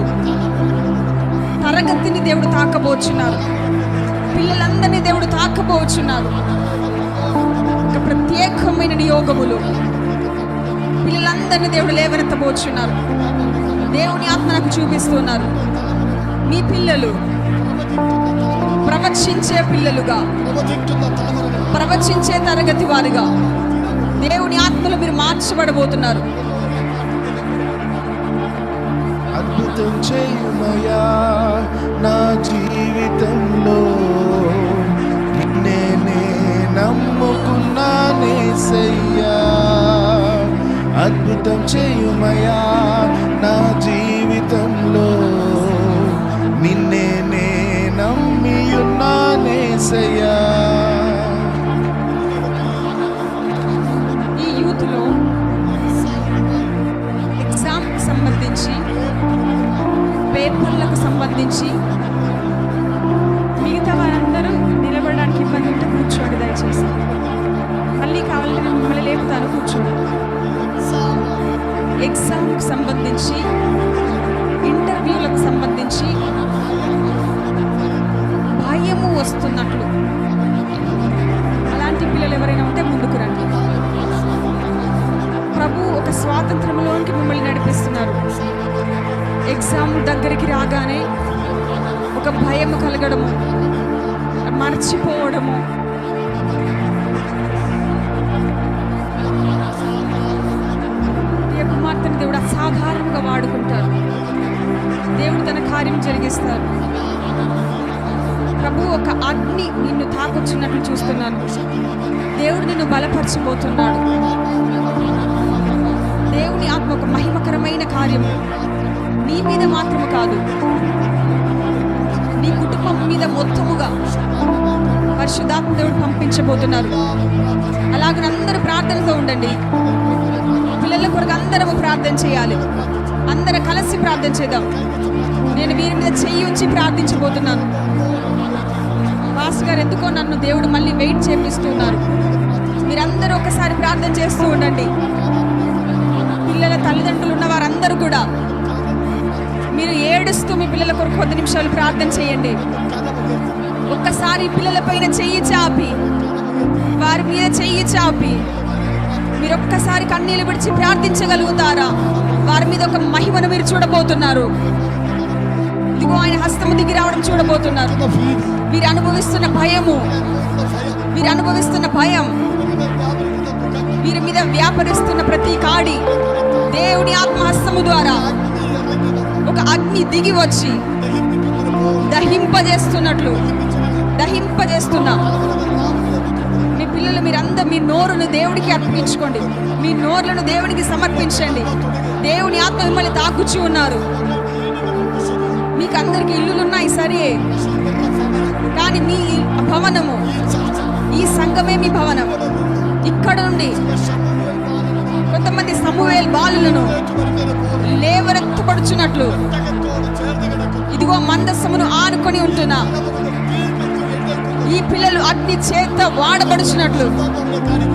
తరగతిని దేవుడు తాకబోచున్నారు. పిల్లలందరినీ దేవుడు తాకబోచున్నారు. ఒక ప్రత్యేకమైన నియోగములు పిల్లలందరినీ దేవుడు లేవనెత్తబోచున్నారు. దేవుని ఆత్మ నాకు చూపిస్తున్నారు. మీ పిల్లలు ప్రవచించే పిల్లలుగా, ప్రవచించే తరగతి వారిగా దేవుని ఆత్మలో మీరు మార్చబడబోతున్నారు. అద్భుతం చేయుమయా నా జీవితంలో, నిన్నే నమ్ముకున్నానేసయ్యా. అద్భుతం చేయుమయా నా జీవితంలో, నిన్నే నమ్మియున్నానేసయ్యా. ఈ యూత్లో ఎగ్జామ్కి సంబంధించి, పేపర్లకు సంబంధించి మిగతా వారందరూ నిలబడడానికి ఇబ్బంది ఉంటే కూర్చోండి దయచేసి. మళ్ళీ కావాలంటే నేను మిమ్మల్ని లేపుతాను, కూర్చోండి. ఎగ్జామ్కి సంబంధించి, ఇంటర్వ్యూలకు సంబంధించి భయము వస్తున్నట్లు అలాంటి పిల్లలు ఎవరైనా ఉంటే ముందుకు రండి. ప్రభు ఒక స్వాతంత్రంలోనికి మిమ్మల్ని నడిపిస్తున్నారు. ఎగ్జామ్ దగ్గరికి రాగానే ఒక భయము కలగడము, మర్చిపోవడము, ప్రియ కుమార్తెను దేవుడు అసాధారణంగా వాడుకుంటారు. దేవుడు తన కార్యం జరిగిస్తారు. ప్రభు ఒక అగ్ని నిన్ను తాకొచ్చినట్లు చూస్తున్నాను. దేవుడు నిన్ను బలపరచబోతున్నాడు. దేవుని ఆత్మ ఒక మహిమకరమైన కార్యము నీ మీద మాత్రము కాదు, నీ కుటుంబం మీద మొత్తముగా పరిశుద్ధాత్మ దేవుడు పంపించబోతున్నారు. అలాగే అందరూ ప్రార్థనతో ఉండండి. పిల్లల కొరకు అందరము ప్రార్థన చేయాలి. అందరూ కలిసి ప్రార్థన చేద్దాం. నేను వీరి మీద చెయ్యి ఉంచి ప్రార్థించబోతున్నాను. పాస్టర్ గారు ఎందుకో నన్ను దేవుడు మళ్ళీ వెయిట్ చేపిస్తున్నారు. మీరందరూ ఒకసారి ప్రార్థన చేస్తూ ఉండండి. పిల్లల తల్లిదండ్రులు ఉన్న వారందరూ కూడా మీరు ఏడుస్తూ మీ పిల్లల కొరకు 10 నిమిషాలు ప్రార్థన చేయండి. ఒక్కసారి పిల్లల పైన చెయ్యి చాపి, వారి మీద చెయ్యి చాపి మీరు ఒక్కసారి కన్నీళ్ళు విడిచి ప్రార్థించగలుగుతారా? వారి మీద ఒక మహిమను మీరు చూడబోతున్నారు. ఇదిగో ఆయన హస్తము దిగి రావడం చూడబోతున్నారు. మీరు అనుభవిస్తున్న భయము, మీరు అనుభవిస్తున్న భయం, వీరి మీద వ్యాపరిస్తున్న ప్రతి కాడి దేవుని ఆత్మహస్తము ద్వారా ఒక అగ్ని దిగి వచ్చి దహింపజేస్తున్నా. మీ పిల్లలు మీరందరూ మీ నోరును దేవుడికి అర్పించుకోండి. మీ నోరులను దేవునికి సమర్పించండి. దేవుని ఆత్మ మిమ్మల్ని తాకుచూ ఉన్నారు. మీకు అందరికి ఇల్లులున్నాయి సరే, కానీ మీ భవనము, ఈ సంఘమే మీ భవనం. ఇక్కడ నుండి కొంతమంది సమూయేలు బాలులను లేవనెత్తబడుచున్నట్లు ఇదిగో మందస్సమును ఆనుకొని ఉంటున్నా ఈ పిల్లలు అగ్ని చేత వాడబడుచున్నట్లు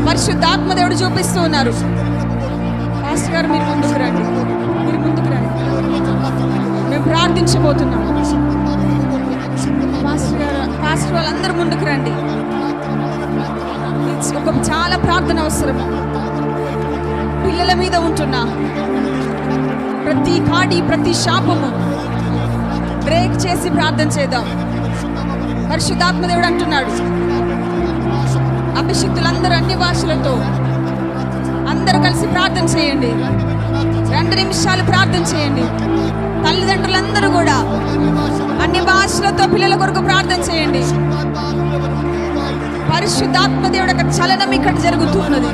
పరిశుద్ధాత్మ దేవుడు చూపిస్తూ ఉన్నారు. పాస్టర్ గారు మీరు ముందుకు రండి, మీరు ముందుకు రండి, మేము ప్రార్థించబోతున్నాం. పాస్టర్ వాళ్ళందరూ ముందుకు రండి. ఒక చాలా ప్రార్థన అవసరం. పిల్లల మీద ఉంటున్న ప్రతి కాడి, ప్రతి శాపము బ్రేక్ చేసి ప్రార్థన చేద్దాం. పరిశుద్ధాత్మ దేవుడు అంటున్నాడు, అభిషిక్తులందరూ అన్ని భాషలతో అందరూ కలిసి ప్రార్థన చేయండి. 2 నిమిషాలు ప్రార్థన చేయండి. తల్లిదండ్రులందరూ కూడా అన్ని భాషలతో పిల్లల కొరకు ప్రార్థన చేయండి. పరిశుద్ధాత్మ దేవుడు యొక్క చలనం ఇక్కడ జరుగుతున్నది.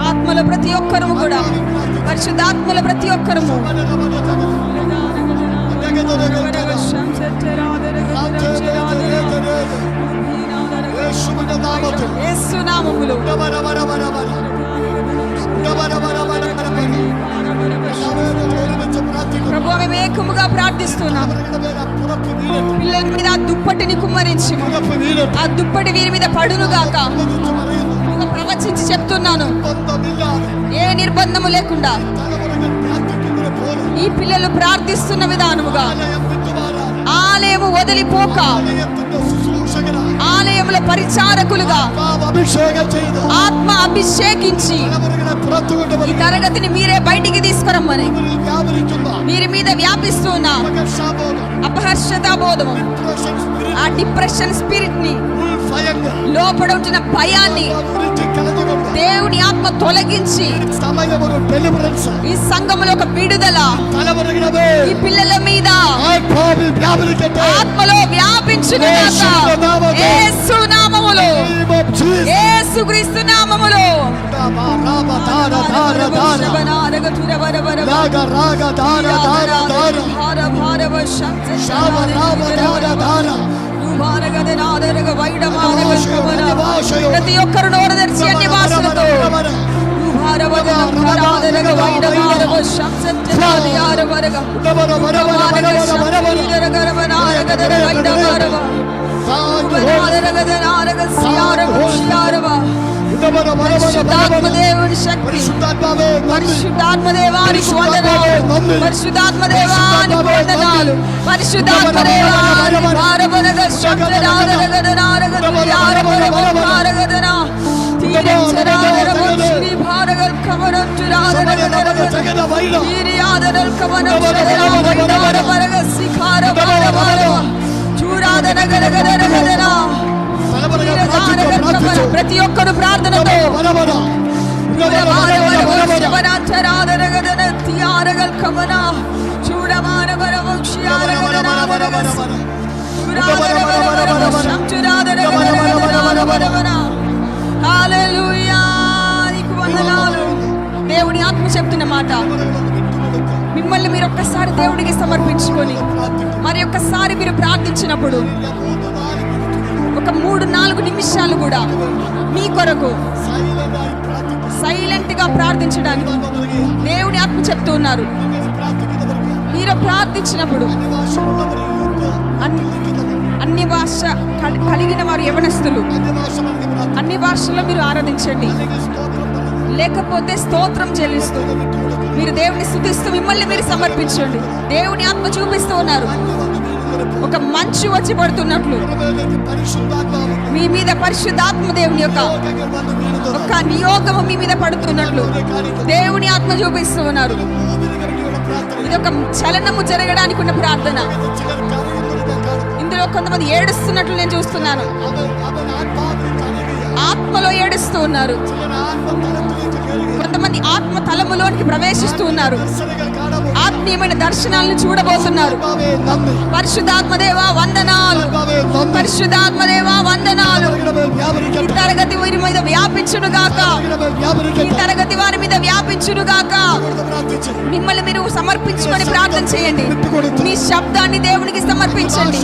ఆత్మలో ప్రతి ఒక్కరము కూడా, పరిశుద్ధాత్మలో ప్రతి ఒక్కరము యేసు నామములో ప్రభువా మేము ఏకముగా ప్రార్థిస్తున్నాం. పిల్లల మీద ఆ దుప్పటిని కుమ్మరించి ఆ దుప్పటి వీరి మీద పడును గాక. ప్రవచించి చెప్తున్నాను, ఏ నిర్బంధము లేకుండా ఈ పిల్లలు ప్రార్థిస్తున్న విధానముగా ఆలయము వదిలిపోక ఆలయంలో పరిచారకులుగా ఆత్మ అభిషేకించి ఈ తరగతిని మీరే బయటికి తీసుకురమ్మని వీరి మీద వ్యాపిస్తున్న అపహర్షతాబోధము, ఆ డిప్రెషన్ స్పిరిట్ ని, లోపల ఉంటున్న భయాన్ని దేవుని ఆత్మ తొలగించి ఈ సంఘములో ఒక విడుదల ఈ పిల్లల మీద ఆత్మలో వ్యాపించును గాక. యేసు నామములో, యేసుక్రీస్తు నామములో. ప్రతి ఒక్కరు నోరు తెరిచి అన్ని భాషలతో పరిశుద్ధాత్మదేవుని శక్తి, పరిశుద్ధాత్మదేవానికి వందనాలు, పరిశుద్ధాత్మదేవానికి వందనాలు, పరిశుద్ధాత్మదేవానికి భారవరగ శబ్దనారగదనారగదనారగదనారగదనా తీరంచరారగ శ్రీ భారగల్ కమరం చురారగదనరగద తీరియాదనల్ కమరం చురారగదనరగ శిఖారవరవరవ చూరాదనగదనరగదనా. ప్రతి ఒక్కరు ప్రార్థనతో దేవుని ఆత్మ చెప్తున్న మాట, మిమ్మల్ని మీరు ఒక్కసారి దేవుడికి సమర్పించుకొని మరి ఒక్కసారి మీరు ప్రార్థించినప్పుడు ఒక 3-4 నిమిషాలు కూడా మీ కొరకు సైలెంట్ గా ప్రార్థించడానికి దేవుని ఆత్మ చెప్తూ ఉన్నారు. మీరు ప్రార్థించినప్పుడు అన్ని భాష కలిగిన వారు యవనస్తులు అన్ని భాషల్లో మీరు ఆరాధించండి, లేకపోతే స్తోత్రం చెల్లిస్తూ మీరు దేవుని స్తుతిస్తూ మిమ్మల్ని మీరు సమర్పించండి. దేవుని ఆత్మ చూపిస్తూ ఉన్నారు, ఒక మంచు వచ్చి పడుతున్నట్లు మీ మీద పరిశుద్ధాత్మ దేవుని యొక్క ఒక నియోగము మీ మీద పడుతున్నట్లు దేవుని ఆత్మ చూపిస్తూ ఉన్నారు. ఇది ఒక చలనము జరగడానికి ఉన్న ప్రార్థన. ఇందులో కొంతమంది ఏడుస్తున్నట్లు నేను చూస్తున్నాను, ఆత్మలో ఏడుస్తూ ఉన్నారు. కొంతమంది ఆత్మ తలములోనికి ప్రవేశిస్తూ ఉన్నారు, ఆత్మీయమైన దర్శనాలను చూడబోతున్నారు. పరిశుద్ధాత్మదేవా వందనాలు, పరిశుద్ధాత్మదేవా వందనాలు. ఈ తరగతి వారి మీద వ్యాపించును గాక, ఈ తరగతి వారి మీద వ్యాపించును గాక. మిమ్మల్ని మీరు సమర్పించుకొని ప్రార్థన చేయండి, మీ శబ్దాన్ని దేవునికి సమర్పించండి.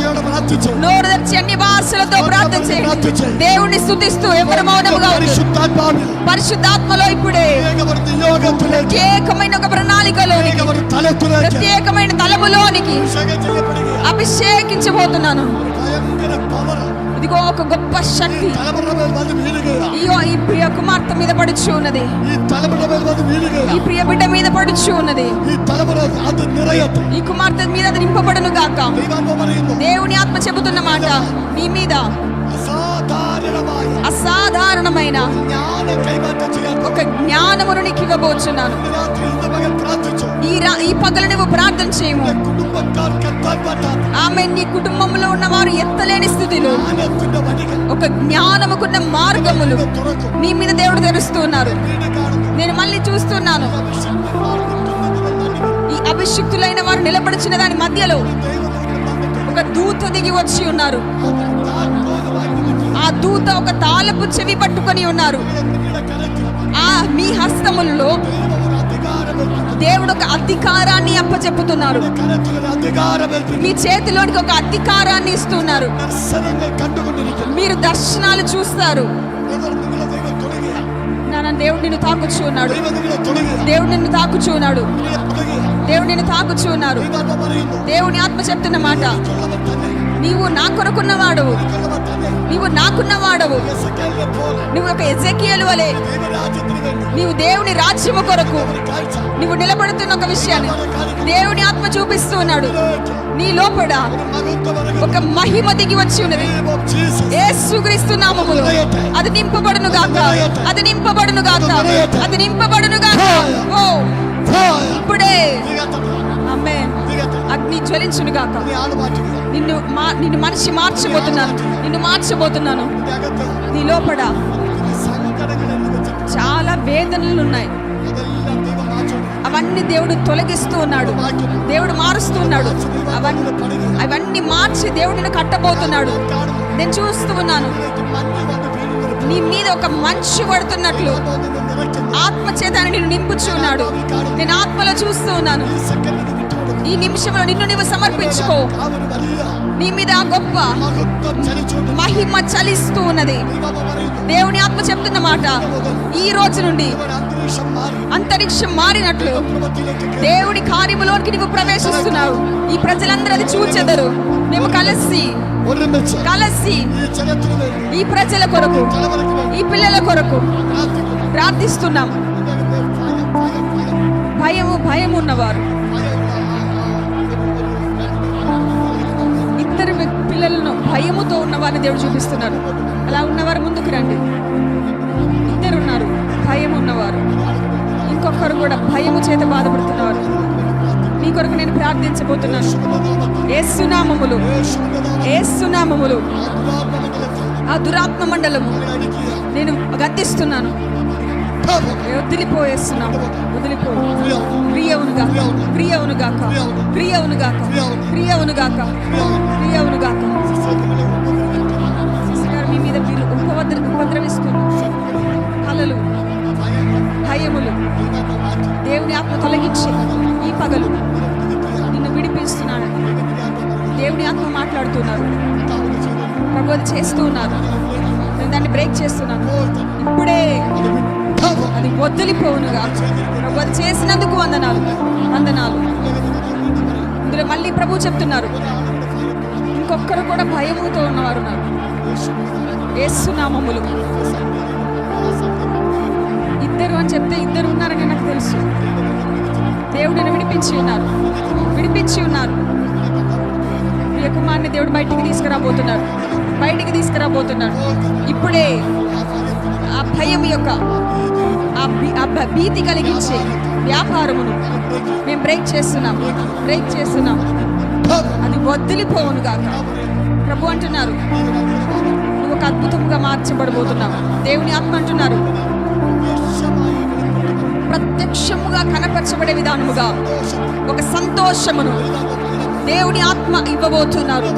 నోరు తెరిచి అన్ని భాషలతో ప్రార్థన చేయండి, దేవుణ్ణి స్తుతిస్తూ ఎవరు మౌనముగా పరిశుద్ధాత్మలో ఇప్పుడే പ്ലാനിലേക്ക് ప్రత్యేకమైన ఒక ప్రణాళికలోనికి, ഒരു തലത്തിലേക്ക് ప్రత్యేకమైన తలములోనికి അഭിഷേകം ചെയ്യപ്പെടുകയാണ്. అభిషేకించబోతున్నాను. ഭയങ്കര പവർ ఇదిగో ఒక గొప్ప శక్తి തലമുറ മേൽ വന്ന് വീഴുകയാണ്. ఈ ప్రియ కుమార్తె మీద పడుచు ఉన్నది. ഈ തലമുറ മേൽ വന്ന് ఈ വീഴുകയാണ്. ప్రియ బిడ్డ మీద పడుచు ఉన్నది. ഈ తలముറ അത് നിറയട്ടെ. ఈ కుమార్తె మీద అది నింపబడును గాక. ദൈവാത്മ പറയുന്നു, దేవుని ఆత్మ చెబుతున్న మాట, నీ మీద അസാധാരണമായ అసాధారణమైన ജ്ഞാനം കൈമാറ്റം ചെയ്യാൻ ఒక జ్ఞానమును నీకు ఇవ్వబోచున్నాను. ഇന്ന് രാത്രി ഇന്ന് പകൽ പ്രാർത്ഥിച്ചു. ఈ పగలు నువ్వు ప్రార్థన చేయము. കുടുംബക്കാർക്ക് എത്താൻ പറ്റാത്ത ఆమె నీ కుటుంబంలో ఉన్నవారు ఎత్తలేని స్థితిలో ജ്ഞാനത്തിന്റെ വഴികൾ ఒక జ్ఞానముకున్న మార్గములు തുറക്കും. నీ మీద దేవుడు తెరుస్తున్నారు. വീട് കാണുന്നു. నేను మళ్ళీ చూస్తున్నాను. ఈ అభిషిక్తులైన వారు నిలబడుచున్న దాని మధ్యలో ఒక దూత దిగి వచ్చి ఉన్నారు. ఆ దూత ఒక తాళపు చెవి పట్టుకొని ఉన్నారు. ఆ మీ హస్తములలో దేవుడు ఒక అధికారాన్ని అప్పచెప్పుతున్నారు. మీ చేతిలోనికి ఒక అధికారాన్ని ఇస్తున్నారు. మీరు దర్శనాలు చూస్తారు. దేవుడు నిన్ను తాకుచూ ఉన్నాడు. దేవుడు నిన్ను తాకుచూ ఉన్నాడు. దేవుడు నిన్ను తాకుచూ ఉన్నారు. దేవుని ఆత్మ చెప్తున్న మాట, నీవు నా కొరకున్నవాడవు, నీవు నాకున్నవాడవు. నువ్వు ఒక ఎజెకియేలు వలె నీవు దేవుని రాజ్యము కొరకు నువ్వు నిలబడుతున్న ఒక విషయాన్ని దేవుని ఆత్మ చూపిస్తూ ఉన్నాడు. నీ లోపల ఒక మహిమ దిగి వచ్చి ఉన్నది. యేసుక్రీస్తు నామములో అది నింపబడును గాక, అది నింపబడును గాక, అది నింపబడును గాక. ఓ ఇప్పుడే ఆమేన్. అగ్ని జ్వలించును గాక. నిన్ను మనిషి మార్చబోతున్నాను, నిన్ను మార్చబోతున్నాను. నీ లోపల చాలా వేదనలు ఉన్నాయి. అవన్నీ దేవుడు తొలగిస్తూ ఉన్నాడు. దేవుడు మారుస్తూ ఉన్నాడు. అవన్నీ మార్చి దేవుడిని కట్టబోతున్నాడు. నేను చూస్తూ ఉన్నాను. నీ మీద ఒక మంచు పడుతున్నట్లు ఆత్మ చేత నిన్ను నింపుచూ ఉన్నాడు. నేను ఆత్మలో చూస్తూ ఉన్నాను. ఈ నిమిషంలో నిన్ను నీవు సమర్పించుకో. నీ మీద గొప్ప మహిమ చలిస్తూ ఉన్నది. దేవుని ఆత్మ చెప్తున్న మాట, ఈ రోజు నుండి అంతరిక్షం మారినట్లు దేవుడి కార్యములోనికి నీవు ప్రవేశిస్తున్నావు. ఈ ప్రజలందరూ అది చూచెదరు. మేము కలిసి ఈ ప్రజల కొరకు, ఈ పిల్లల కొరకు ప్రార్థిస్తున్నాం. భయము ఉన్నవారు, ఇద్దరు పిల్లలను భయముతో ఉన్నవారిని దేవుడు చూపిస్తున్నారు. అలా ఉన్నవారు ముందుకు రండి. ఇద్దరు ఉన్నారు భయం ఉన్నవారు. ఇంకొకరు కూడా భయము చేత బాధపడుతున్నారు. మీ కొరకు నేను ప్రార్థించబోతున్నాను. యేసునామములో, యేసునామములో ఆ దురాత్మ మండలము నేను గద్దిస్తున్నాను. వదిలిపోయేస్తున్నాము. వదిలిపో. ప్రియవునుగా, ప్రియవునుగాక, ప్రియవునుగాక, ప్రియవునుగాక, ప్రియవునుగాక. మీ మీద మీరు ఉపద్రవిస్తున్నారు. కలలు, భయములు దేవుని ఆత్మ తొలగించి ఈ పగలు నిన్ను విడిపిస్తున్నాను. దేవుని ఆత్మ మాట్లాడుతున్నారు. ప్రభు అది చేస్తూ ఉన్నారు. నేను దాన్ని బ్రేక్ చేస్తున్నాను. ఇప్పుడే అది వదిలిపోవునుగా. ప్రభు అది చేసినందుకు వందనాలు, వందనాలు. ఇందులో మళ్ళీ ప్రభు చెప్తున్నారు, ఇంకొకరు కూడా భయముతో ఉన్నవారు ఉన్నారు. యేసునామములు. ఇద్దరు అని చెప్తే ఇద్దరు ఉన్నారని నాకు తెలుసు. దేవుడిని విడిపించి ఉన్నారు, విడిపించి ఉన్నారు. ప్రియ కుమార్ని దేవుడు బయటికి తీసుకురాబోతున్నాడు, బయటికి తీసుకురాబోతున్నాడు. ఇప్పుడే ఆ భయం యొక్క ఆ భీతి కలిగించే వ్యాపారమును మేము బ్రేక్ చేస్తున్నాం, బ్రేక్ చేస్తున్నాం. అది వదిలిపోవును గాక. ప్రభు అంటున్నారు, నువ్వు ఒక అద్భుతంగా మార్చబడబోతున్నావు. దేవుని ఆత్మ అంటున్నారు, ప్రత్యక్షముగా కనపరచబడే విధానముగా ఒక సంతోషమును దేవుని ఆత్మ ఇవ్వబోతున్నారు.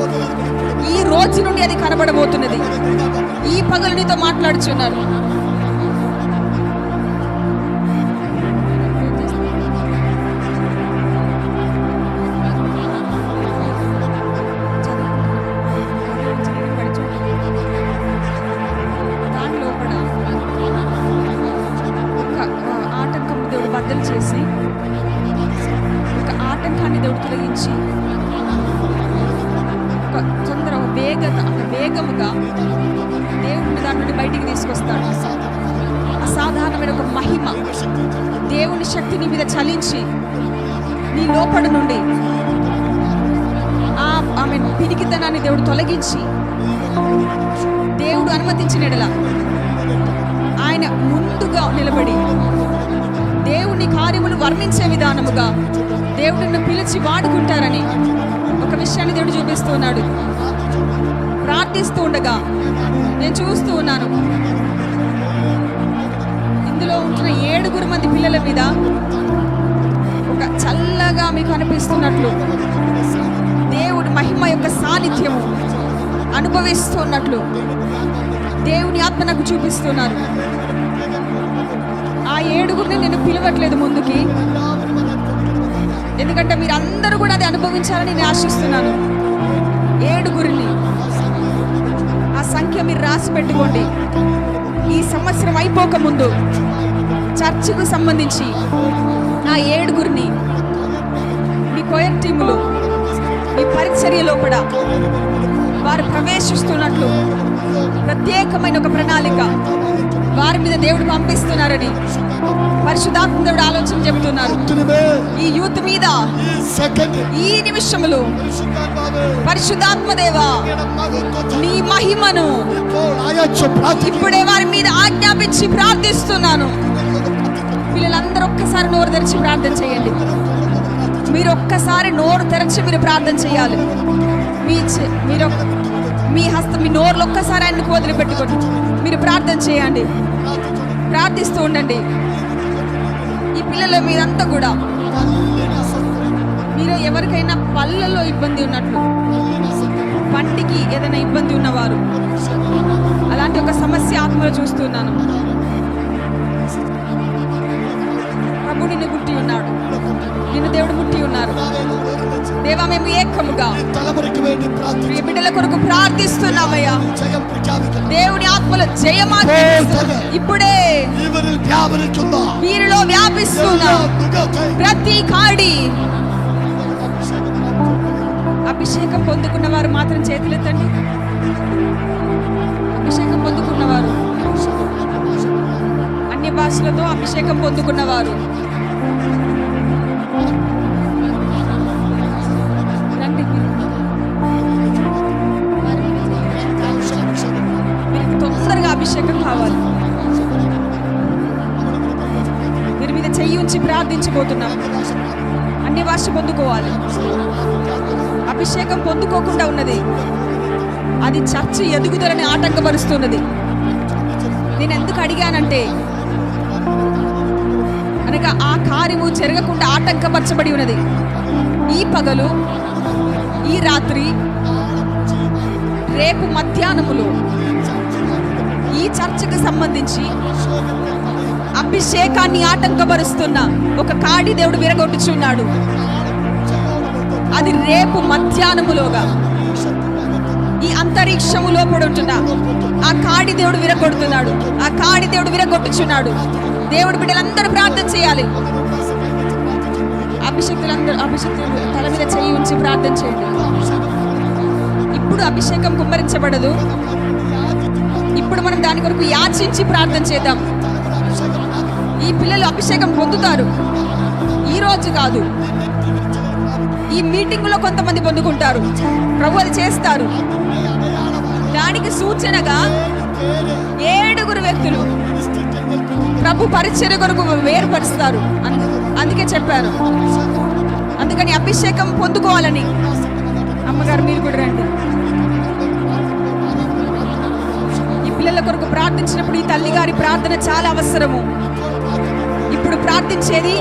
ఈ రోజు నుండి అది కనబడబోతున్నది. ఈ పగలు నీతో మాట్లాడుచున్నారు. నుంచి ఒక తొందర వేగముగా దేవుడిని దాని నుండి బయటికి తీసుకొస్తాడు. అసాధారణమైన ఒక మహిమ, దేవుని శక్తి నీ మీద చలించి నీ లోపల నుండి ఆమె పిరికితనాన్ని దేవుడు తొలగించి, దేవుడు అనుమతించిన ఎడల ఆయన ముందుగా నిలబడి దేవుని కార్యములు వర్ణించే విధానముగా దేవుడిని పిలిచి వాడుకుంటారని ఒక విషయాన్ని దేవుడు చూపిస్తూ ఉన్నాడు. ప్రార్థిస్తూ ఉండగా నేను చూస్తూ ఉన్నాను, ఇందులో ఉంటున్న 7 మంది పిల్లల మీద ఒక చల్లగా మీకు అనిపిస్తున్నట్లు దేవుడి మహిమ యొక్క సాన్నిధ్యము అనుభవిస్తున్నట్లు దేవుని ఆత్మ నాకు చూపిస్తున్నారు. ఆ 7 నేను పిలవట్లేదు ముందుకి, ఎందుకంటే మీరు అందరూ కూడా అది అనుభవించాలని నేను ఆశిస్తున్నాను. 7 ఆ సంఖ్య మీరు రాసి పెట్టుకోండి. ఈ సంవత్సరం అయిపోక ముందు చర్చికు సంబంధించి ఆ 7 మీ కొయర్ టీములో మీ పరిచర్యలో కూడా వారు ప్రవేశిస్తున్నట్లు ప్రత్యేకమైన ఒక ప్రణాళిక వారి మీద దేవుడు పంపిస్తున్నారని పరిశుద్ధాత్మ దేవుడు ఆలోచన చెబుతున్నారు. ఈ యూత్ మీద ఈ నిమిషములు పరిశుద్ధాత్మ దేవా నీ మహిమను ఇప్పుడే వారి మీద ఆజ్ఞాపించి ప్రార్థిస్తున్నాను. పిల్లలందరూ ఒక్కసారి నోరు తెరిచి ప్రార్థన చేయండి. మీరు ఒక్కసారి నోరు తెరచి మీరు ప్రార్థన చేయాలి. మీ హస్తం మీ నోరులో ఒక్కసారి ఆయనకు వదిలిపెట్టుకోండి. మీరు ప్రార్థన చేయండి, ప్రార్థిస్తూ ఉండండి. ఈ పిల్లల మీరంతా కూడా మీరు ఎవరికైనా పళ్ళలో ఇబ్బంది ఉన్నట్లు, పంటికి ఏదైనా ఇబ్బంది ఉన్నవారు, అలాంటి ఒక సమస్య ఆత్మలో చూస్తున్నాను. ప్రభు నిన్ను ముట్టి ఉన్నాడు, నిన్ను దేవుడు ముట్టి ఉన్నారు. దేవా మేము ఏకముగా ఈ బిడ్డల కొరకు ప్రార్థిస్తున్నామయ్యా. దేవుని ఆత్మలో జయమా ఇప్పుడే వీరిలో వ్యాపిస్తున్నా ప్రతి కాడి. అభిషేకం పొందుకున్న వారు మాత్రం చేతులెత్తండి. అభిషేకం పొందుకున్నవారు, అన్య భాషలతో అభిషేకం పొందుకున్నవారు రండి. మీకు తొందరగా అభిషేకం కావాలి. మీరు మీద చెయ్యి ఉంచి ప్రార్థించబోతున్నాం. అన్య భాష పొందుకోవాలి. అభిషేకం పొందుకోకుండా ఉన్నది అది చర్చ ఎదుగుదలని ఆటంకపరుస్తున్నది. నేను ఎందుకు అడిగానంటే అనగా ఆ కార్యము జరగకుండా ఆటంకపరచబడి ఉన్నది. ఈ పగలు, ఈ రాత్రి, రేపు మధ్యాహ్నములో ఈ చర్చకు సంబంధించి అభిషేకాన్ని ఆటంకపరుస్తున్న ఒక కాడి దేవుడు విరగొట్టుచున్నాడు. అది రేపు మధ్యాహ్నములోగా ఈ అంతరిక్షము లోపడుంటున్న ఆ కాడి దేవుడు విరగొడుతున్నాడు. ఆ కాడి దేవుడు విరగొట్టుచున్నాడు. దేవుడు బిడ్డలందరూ ప్రార్థన చేయాలి. అభిషేకులు తల మీద చేయి ఉంచి ప్రార్థన చేయండి. ఇప్పుడు అభిషేకం కుమ్మరించబడదు. ఇప్పుడు మనం దాని కొరకు యాచించి ప్రార్థన చేద్దాం. ఈ పిల్లలు అభిషేకం పొందుతారు. ఈ రోజు కాదు, ఈ మీటింగ్ లో కొంతమంది పొందుకుంటారు. ప్రభు అది చేస్తారు. దానికి సూచనగా 7 వ్యక్తులు ప్రభు పరిచర్య కొరకు వేరుపరుస్తారు. అందుకే చెప్పారు. అందుకని అభిషేకం పొందుకోవాలని. అమ్మగారు మీరు కూడా రండి. ఈ పిల్లల కొరకు ప్రార్థించినప్పుడు ఈ తల్లి గారి ప్రార్థన చాలా అవసరము. ఇప్పుడు ప్రార్థించేది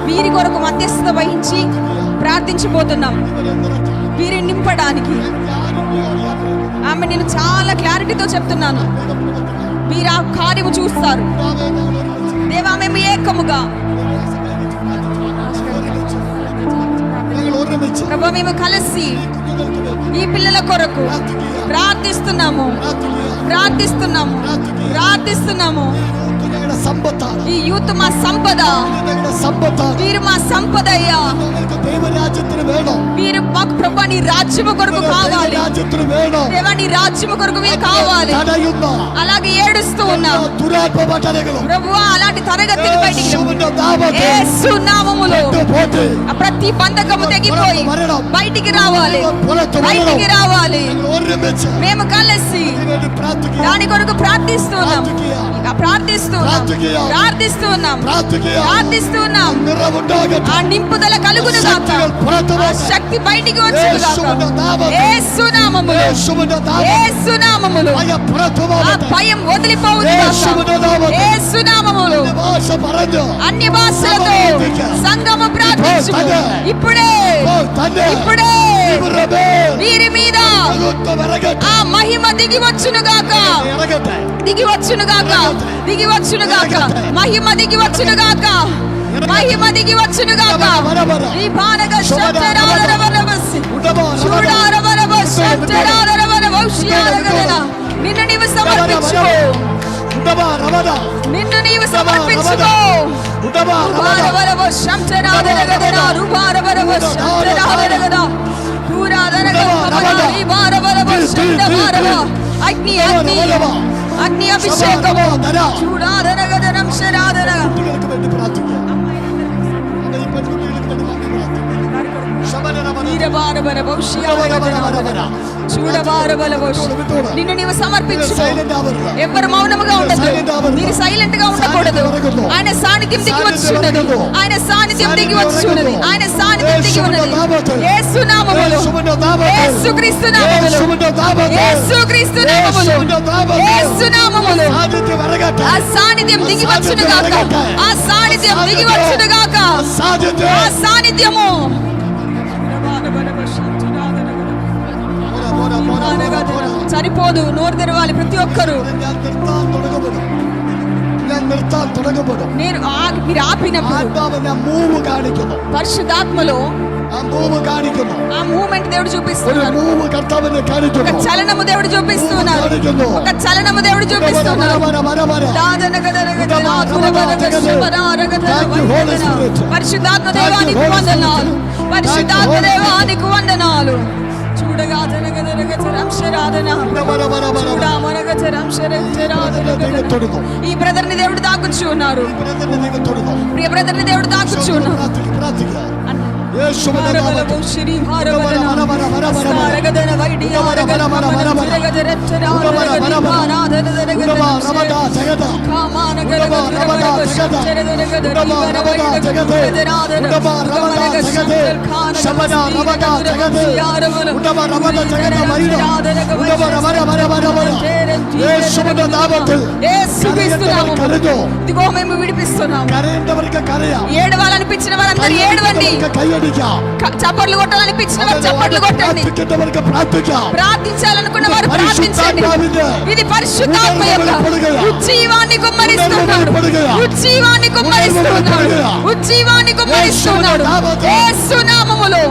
వీరి కొరకు మధ్యస్థత వహించి ప్రార్థించబోతున్నాం. వీరిని నింపడానికి ఆమె నేను చాలా క్లారిటీతో చెప్తున్నాను. వీరు ఆ కార్యము చూస్తారు. దేవా మేము ఏకముగా ప్రభు మేము కలిసి ఈ పిల్లల కొరకు ప్రార్థిస్తున్నాము. സമ്പത്താണ്. ఈ యూత్ మా సంపద, ഞങ്ങളുടെ സമ്പത്താണ്. వీరు మా సంపద అయ్యా. ഞങ്ങൾക്ക് ദൈവരാജ്യത്തിന് വേണം. వీరు మాకు ప్రభా నీ రాజ్యము కొరకు కావాలి. രാജ്യത്തിന് വേണം. దేవా నీ రాజ్యము కొరకు మేము కావాలి. തടയുന്ന అలాగే ఏడుస్తూ ఉన్నాం ദുരാത്മ പട്ടണങ്ങളും ప్రభువా, అలాంటి తరగతిని బయటికి യേശുവിന്റെ നാമത്തിൽ యేసు నామములో പോട്ടെ. ఆ ప్రతి బంధకము తెగిపోయి బయటికి రావాలి, బయటికి రావాలి. ഒരുമിച്ച് మేము కలిసి ഇതിനുവേണ്ടി പ്രാർത്ഥിക്കുക. దాని కొరకు ప్రార్థిస్తున్నాం, ప్రార్థిస్తున్నాం, ప్రార్థిస్తున్నాం, ప్రార్థిస్తున్నాం. നിറവുണ്ടാകട്ടെ. ఆ నింపుదల కలుగును గాక, ശക്തികൾ പുറത്തു ఆ വരട്ടെ. శక్తి బయటికి వచ్చును గాక. യേശുവിന്റെ നാമത്തിൽ. యేసు నామములో, യേശുവിന്റെ നാമത്തിൽ. యేసు నామములో ഭയം പുറത്തു ఆ വരട്ടെ. భయం వదిలిపోవును యేసువిന്റെ గాక. నామത്തിൽ. యేసు నామములో ഭാഷ പറഞ്ഞു అన్య భాషలతో సంగమ ప్రార్థించు. ఇప్పుడే, ఇప్పుడే ഇവരുടെ മേൽ వీరి మీద ప్రభుత్వం ఇరగట్టే. ఆ మహిమ దిగి వచ్చును గాక, ఇరగట్టే. దిగి వచ్చును గాక, దిగి వచ్చును గాక. మహిమ దిగి వచ్చును గాక, మహిమ దిగి వచ్చును గాక. ఈ బానగ శబ్దరారవరవసి చూడారవరవసి శబ్దరారవరవసియారగదన. నిన్ను నీవు సమర్పించుకో, నిన్ను నీవు సమర్పించుకో. రుబారవరవ శబ్దరారగదన, రుబారవరవ శబ్దరారగదన. అగ్ని అగ్ని అగ్ని అభిషేకము చూడాదనగదనం శరాదన. കുട്ടികൾക്ക് വേണ്ടി പ്രാർത്ഥിക്കുക. ഈ പെൺകുട്ടികൾക്ക് വേണ്ടി നമുക്ക് പ്രാർത്ഥിക്കാം. ശബരമന నిన్ను నీవు సమర్పించుకో. ఎవరు మౌనముగా ఉండదు, మీరు సైలెంట్ గా ఉండకూడదు. ఆయన సాన్నిధ్యం దిగి వచ్చున్నది, ఆయన సాన్నిధ్యం దిగి వచ్చున్నది, ఆయన సాన్నిధ్యం దిగి ఉన్నది. యేసు నామములో, యేసుక్రీస్తు నామములో, యేసుక్రీస్తు నామములో, యేసు నామములో ఆ సాన్నిధ్యం దిగి వచ్చును గాక, ఆ సాన్నిధ్యం దిగి వచ్చును గాక, ఆ సాన్నిధ్యము. సరిపోదు, నోరు తెరవాలి ప్రతి ఒక్కరు. నేను మీరు ఆపినప్పుడు పరిశుద్ధాత్మలో ఆ మూమెంట్ దేవుడు చూపిస్తున్నాడు, ఒక చలనము దేవుడు చూపిస్తున్నాడు, ఒక చలనము దేవుడు చూపిస్తున్నాడు. పరిశుద్ధాత్మ దేవానికి వందనాలు, పరిశుద్ధాత్మ దేవానికి వందనాలు. చూడగా ఈ బ్రదర్ ని దేవుడు తాకుచ్చు ఉన్నారు, ప్రియ బ్రదర్ ని దేవుడు తాకుచ్చు ఉన్నారు. ఇదిగో మేము విడిపిస్తున్నాం. ఏడవాలనిపించిన వారందరూ ఏడవండి, చప్పట్లు కొట్టాలనిపించిన వారు చప్పట్లు కొట్టండి, ప్రార్థించాలనుకున్న వారు ప్రార్థించండి. ఇది పరిశుద్ధాత్మ యొక్క ఉజ్జీవాన్ని కుమ్మరిస్తున్నాడు, ఉజ్జీవాన్ని కుమ్మరిస్తున్నాడు, ఉజ్జీవాన్ని కుమ్మరిస్తున్నాడు. యేసు నామములో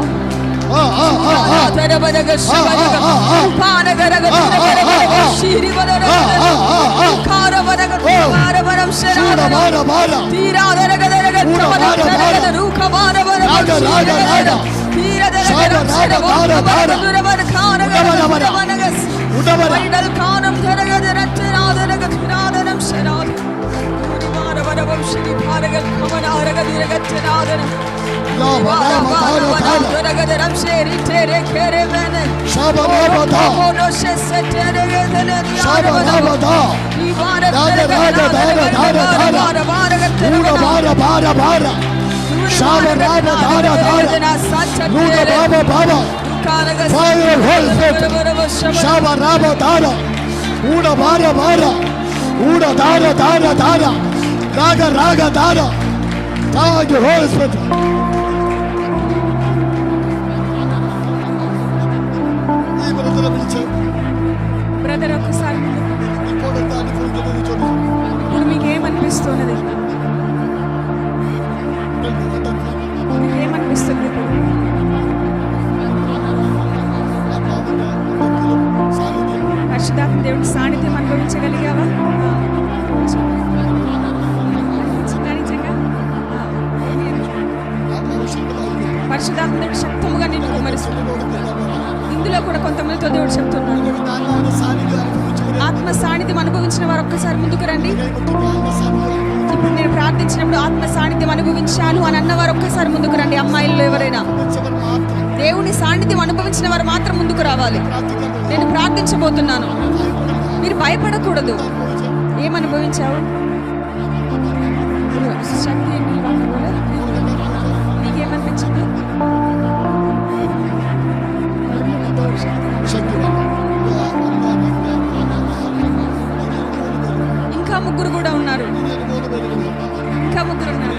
బ్రదర్ ఒక్కసారి ఇప్పుడు మీకేమనిపిస్తున్నది? మీకేమనిపిస్తుంది ఇప్పుడు? పరిశుద్ధాత్మ దేవుడి సాన్నిధ్యం అనుభవించగలిగావా? పరిశుద్ధాత్మ దేవుడు శక్తముగా నిన్ను కుమ్మరిస్తున్నాడు. ఇందులో కూడా కొంతమందితో దేవుడు చెప్తున్నాడు, ఆత్మ సాన్నిధ్యం అనుభవించిన వారు ఒక్కసారి ముందుకు రండి. ఇప్పుడు నేను ప్రార్థించినప్పుడు ఆత్మ సాన్నిధ్యం అనుభవించాను అని అన్నవారు ఒక్కసారి ముందుకు రండి. అమ్మాయిల్లో ఎవరైనా దేవుని సాన్నిధ్యం అనుభవించిన వారు మాత్రం ముందుకు రావాలి. నేను ప్రార్థించబోతున్నాను, మీరు భయపడకూడదు. ఏమనుభవించావు? శక్తి నీకేమనిపించింది? ఇంకా ముగ్గురు కూడా ఉన్నారు. ఇంకా ముగ్గురు ఉన్నారు.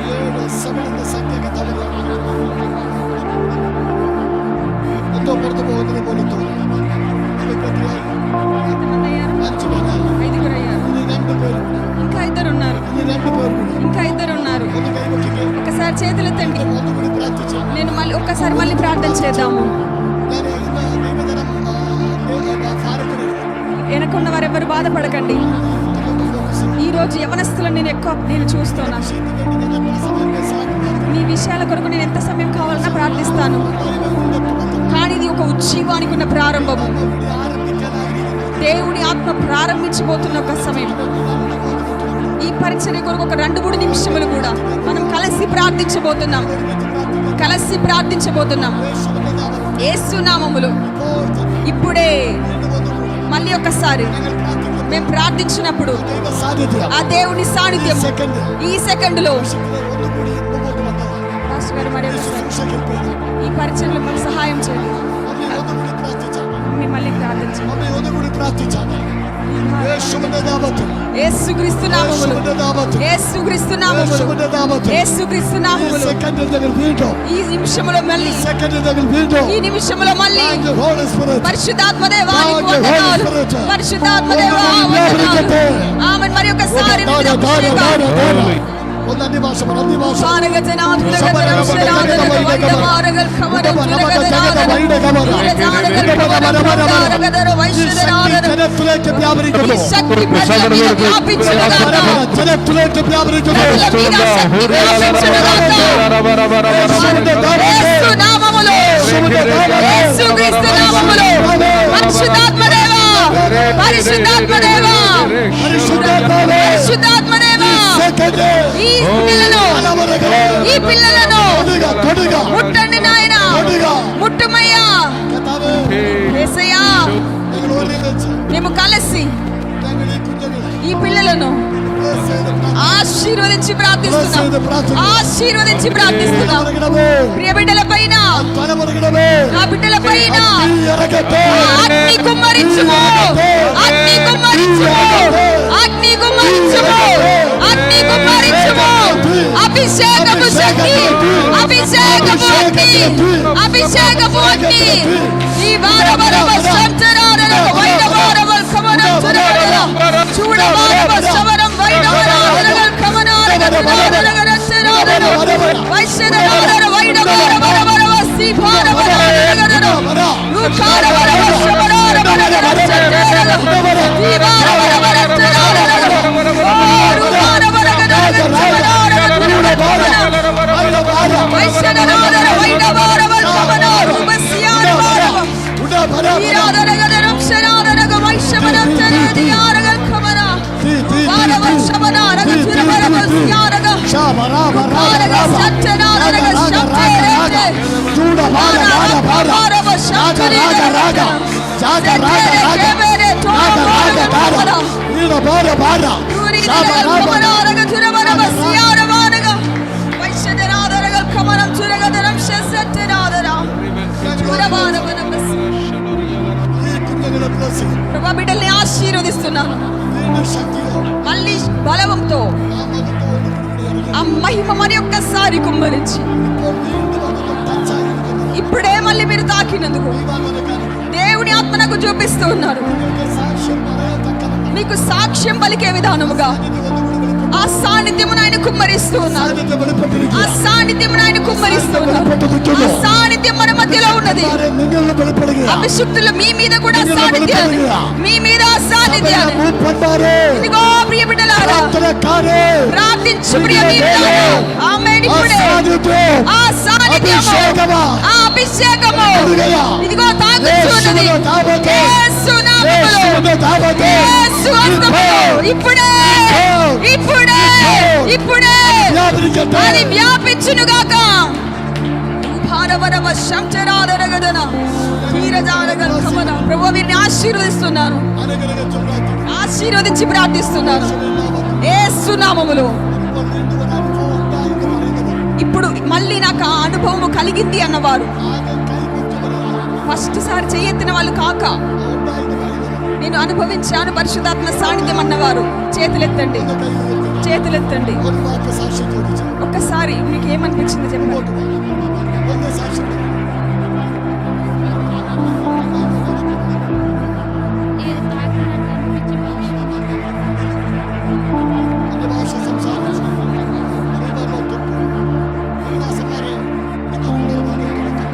ఎంతమంది అయ్యారు? 5 అయ్యారు. ఇంకా 2 ఉన్నారు. ఇంకా 2 ఉన్నారు. ఒకసారి చేతులెత్తండి. నేను మళ్ళీ ప్రార్థన చేద్దాము. వెనకున్న వారెవరు బాధపడకండి. ఈరోజు యవనస్తులను నేను చూస్తున్నాను. నీ విషయాల కొరకు నేను ఎంత సమయం కావాలన్నా ప్రార్థిస్తాను. కానీ ఇది ఒక ఉజ్జీవానికి ఉన్న ప్రారంభము. దేవుని ఆత్మ ప్రారంభించబోతున్న ఒక సమయం. ఈ పరిచర్య కొరకు ఒక 2-3 నిమిషములు కూడా మనం కలిసి ప్రార్థించబోతున్నాం. యేసు నామములో ఇప్పుడే మళ్ళీ ఒకసారి మేము ప్రార్థించినప్పుడు ఆ దేవుని సాన్నిధ్యం ఈ సెకండ్లో పాస్టర్ గారు మరి ఈ పరిచర్యలో మాకు సహాయం చేయండి. మిమ్మల్ని ప్రార్థించండి. యేసుక్రీస్తు నామములో ఈ నిమిషంలో మళ్ళీ పరిశుద్ధాత్మ దేవా ఆమేన్. మరి ఒకసారి ఈ పిల్లలను ముట్టండి నాయన, ముట్టుమయ్యా. యేసయ్యా, మేము కలిసి ఈ పిల్లలను ఆశీర్వదించి ప్రార్థిస్తున్నాం. ప్రియ బిడ్డల పైన, నా బిడ్డల పైన అగ్ని కుమ్మరించుము, అభిషేకపు శక్తి, అభిషేకపు అగ్ని. ఈ వారవరవ సంతరారన వైరవరవ కమనం చురగల చూడవరవ శవరం వైరవరవ కమనారగ తురగల శరారన వైశరారన వైరవరవ సిభారవరగన రుకారవరవ శవరారవరగ సంతరారన ఈ వారవరవ శరారన రుకారవరగన వైశరారన వైరవరవ కమనార ఉపసియారవరవ ఈరారగన శరారన వైశమన తరదియారగ కమనా వారవ శమనారగ తురవరవ సియారగ శాబరాబరారగ సత్యనారగ శబ్దరేతే చూడవారవ శాగరాగ జాగరాగ తోరవారగ నీలబారబార శాబరాబరారగ తురవరవ సియారవారగ వైశదరారగ కమనం తురగదరం శసత్యనారగ తురవారవన ప్రభా, బిడ్డల్ని ఆశీర్వదిస్తున్నాను. మళ్ళీ బలవంతో ఆ మహిమ మరి ఒక్కసారి కుమ్మరించి ఇప్పుడే మళ్ళీ మీరు తాకినందుకు దేవుని ఆత్మ నాకు చూపిస్తూ ఉన్నారు. మీకు సాక్ష్యం పలికే విధానముగా ఆ సాన్నిధ్యమును ఆయన కుమ్మరిస్తూ ఉన్నారు. ఆ సాన్నిధ్యమును ఆయన కుమ్మరిస్తూ ఉన్నారు. ఆ సాన్నిధ్యం మన మధ్యలో ఉన్నది. అభిషిక్తులు మీ మీద కూడా సాన్నిధ్యాన్ని, మీ మీద సాన్నిధ్యాన్ని. ఇదిగో ప్రియ బిడ్డలారా, ప్రార్థించు ప్రియ బిడ్డలారా. ఆమేన్. ఇప్పుడే సాన్నిధ్యం, ఆ సాన్నిధ్యము, అభిషేకము, ఆ అభిషేకము హల్లెలూయా. ఇదిగో తాకుచున్నది. యేసులో తాబోతే, యేసు నామములో, యేసులో తాబోతే, యేసు హస్తములో ఇప్పుడే ఇప్పుడే ఇప్పుడే వ్యాపించట. అది వ్యాపించునుగాక. భారవరవ శంచరాలరగదన తీరజాలగల కమన. ప్రభువా వీరిని ఆశీర్వదిస్తున్నాను, అనగనగా చెప్తాను. ఆశీర్వదించి ప్రార్థిస్తున్నాను యేసు నామములో. ఇప్పుడు మళ్ళీ నాకు ఆ అనుభవం కలిగింది అన్నవారు, ఫస్ట్ సారి చేయెత్తిన వాళ్ళు కాక నేను అనుభవించాను పరిశుద్ధాత్మ సాన్నిధ్యం అన్నవారు చేతులెత్తండి, చేతులెత్తండి. ఒక్కసారి మీకు ఏమనిపించింది చెప్పండి.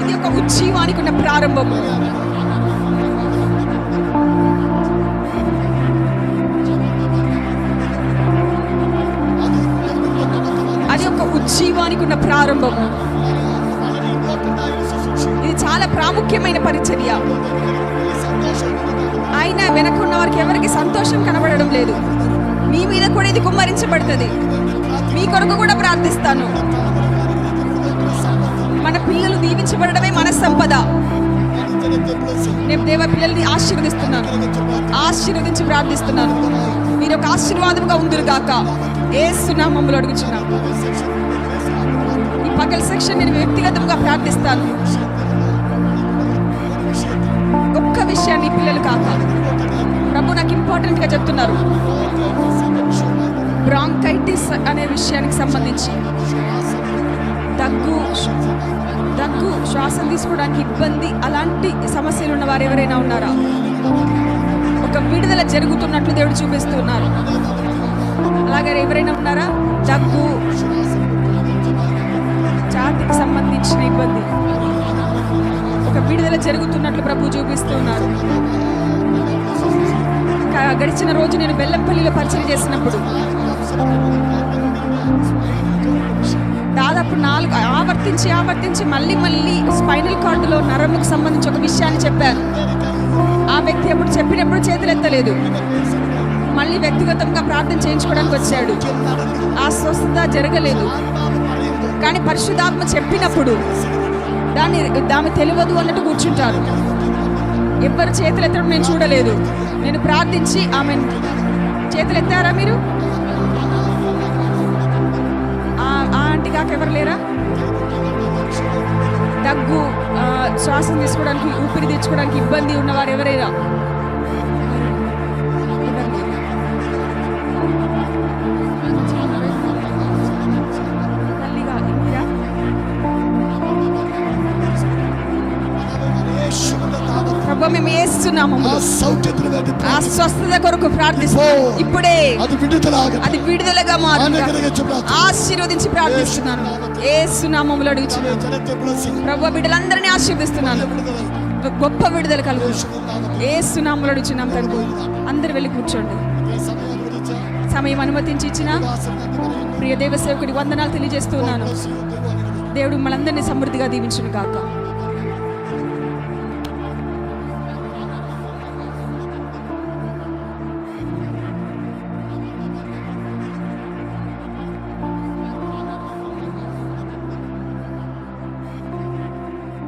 ఇది ఒక ఉజ్జీవానికి ఉన్న ప్రారంభము. అది ఒక ఉజ్జీవానికి ఉన్న ప్రారంభము. ఇది చాలా ప్రాముఖ్యమైన పరిచర్య. అయినా వెనకున్న వారికి ఎవరికి సంతోషం కనబడడం లేదు. మీ మీద కూడా ఇది కుమ్మరించబడుతుంది. మీ కొరకు కూడా ప్రార్థిస్తాను. మన పిల్లలు దీవించబడమే మన సంపద. నేను దేవ పిల్లల్ని ఆశీర్వదిస్తున్నాను, ఆశీర్వదించి ప్రార్థిస్తున్నాను. మీరు ఒక ఆశీర్వాదముగా ఉందురు గాక యేసు నామములో అడుగుచున్నాను. ఈ పగల సెక్షన్ నేను వ్యక్తిగతంగా ప్రార్థిస్తాను. ఒక్క విషయాన్ని పిల్లలు కాక ప్రభు నాకు ఇంపార్టెంట్ గా చెప్తున్నారు. బ్రాంకైటిస్ అనే విషయానికి సంబంధించి దగ్గు శ్వాసం తీసుకోవడానికి ఇబ్బంది, అలాంటి సమస్యలు ఉన్న వారు ఎవరైనా ఉన్నారా? ఒక విడుదల జరుగుతున్నట్లు దేవుడు చూపిస్తున్నారు. అలాగే ఎవరైనా ఉన్నారా? దగ్గు, ఛాతీకి సంబంధించిన ఇబ్బంది, ఒక విడుదల జరుగుతున్నట్లు ప్రభు చూపిస్తున్నారు. గడిచిన రోజు నేను బెల్లంపల్లిలో పరిచయం చేసినప్పుడు దాదాపు 4 ఆవర్తించి మళ్ళీ స్పైనల్ కార్డులో నరముకు సంబంధించి ఒక విషయాన్ని చెప్పాను. ఆ వ్యక్తి అప్పుడు చెప్పినప్పుడు చేతులు ఎత్తలేదు. మళ్ళీ వ్యక్తిగతంగా ప్రార్థన చేయించుకోవడానికి వచ్చాడు. ఆ స్వస్థత జరగలేదు. కానీ పరిశుద్ధాత్మ చెప్పినప్పుడు దాన్ని తెలియదు అన్నట్టు కూర్చుంటారు. ఎవ్వరు చేతులు ఎత్తడం నేను చూడలేదు. నేను ప్రార్థించి ఆమె చేతులు ఎత్తారా? మీరు ఆంటీ కాక ఎవరు లేరా? దగ్గు, శ్వాసం తీసుకోవడానికి, ఊపిరి తెచ్చుకోవడానికి ఇబ్బంది ఉన్నవారు ఎవరైనా? తల్లిగా మీరా? ప్రభు మేము యేసునామములో ఆ స్వస్థత కొరకు ప్రార్థిస్తున్నాం. ఇప్పుడే అది విడుదలగా మారుగా ఆశీర్వదించి ప్రార్థిస్తున్నాను. యేసునామములో అడుగుచున్నాను. ప్రభు బిడ్డలందరినీ ఆశీర్వదిస్తున్నాను. గొప్ప విడుదల కలుగు యేసునామములో అడుగుచున్నాం తండ్రి. అందరు వెళ్ళి కూర్చోండి. సమయం అనుమతించి ఇచ్చిన ప్రియ దేవ సేవకుడి వందనాలు తెలియజేస్తున్నాను. దేవుడు మనందరినీ సమృద్ధిగా దీవించును గాక.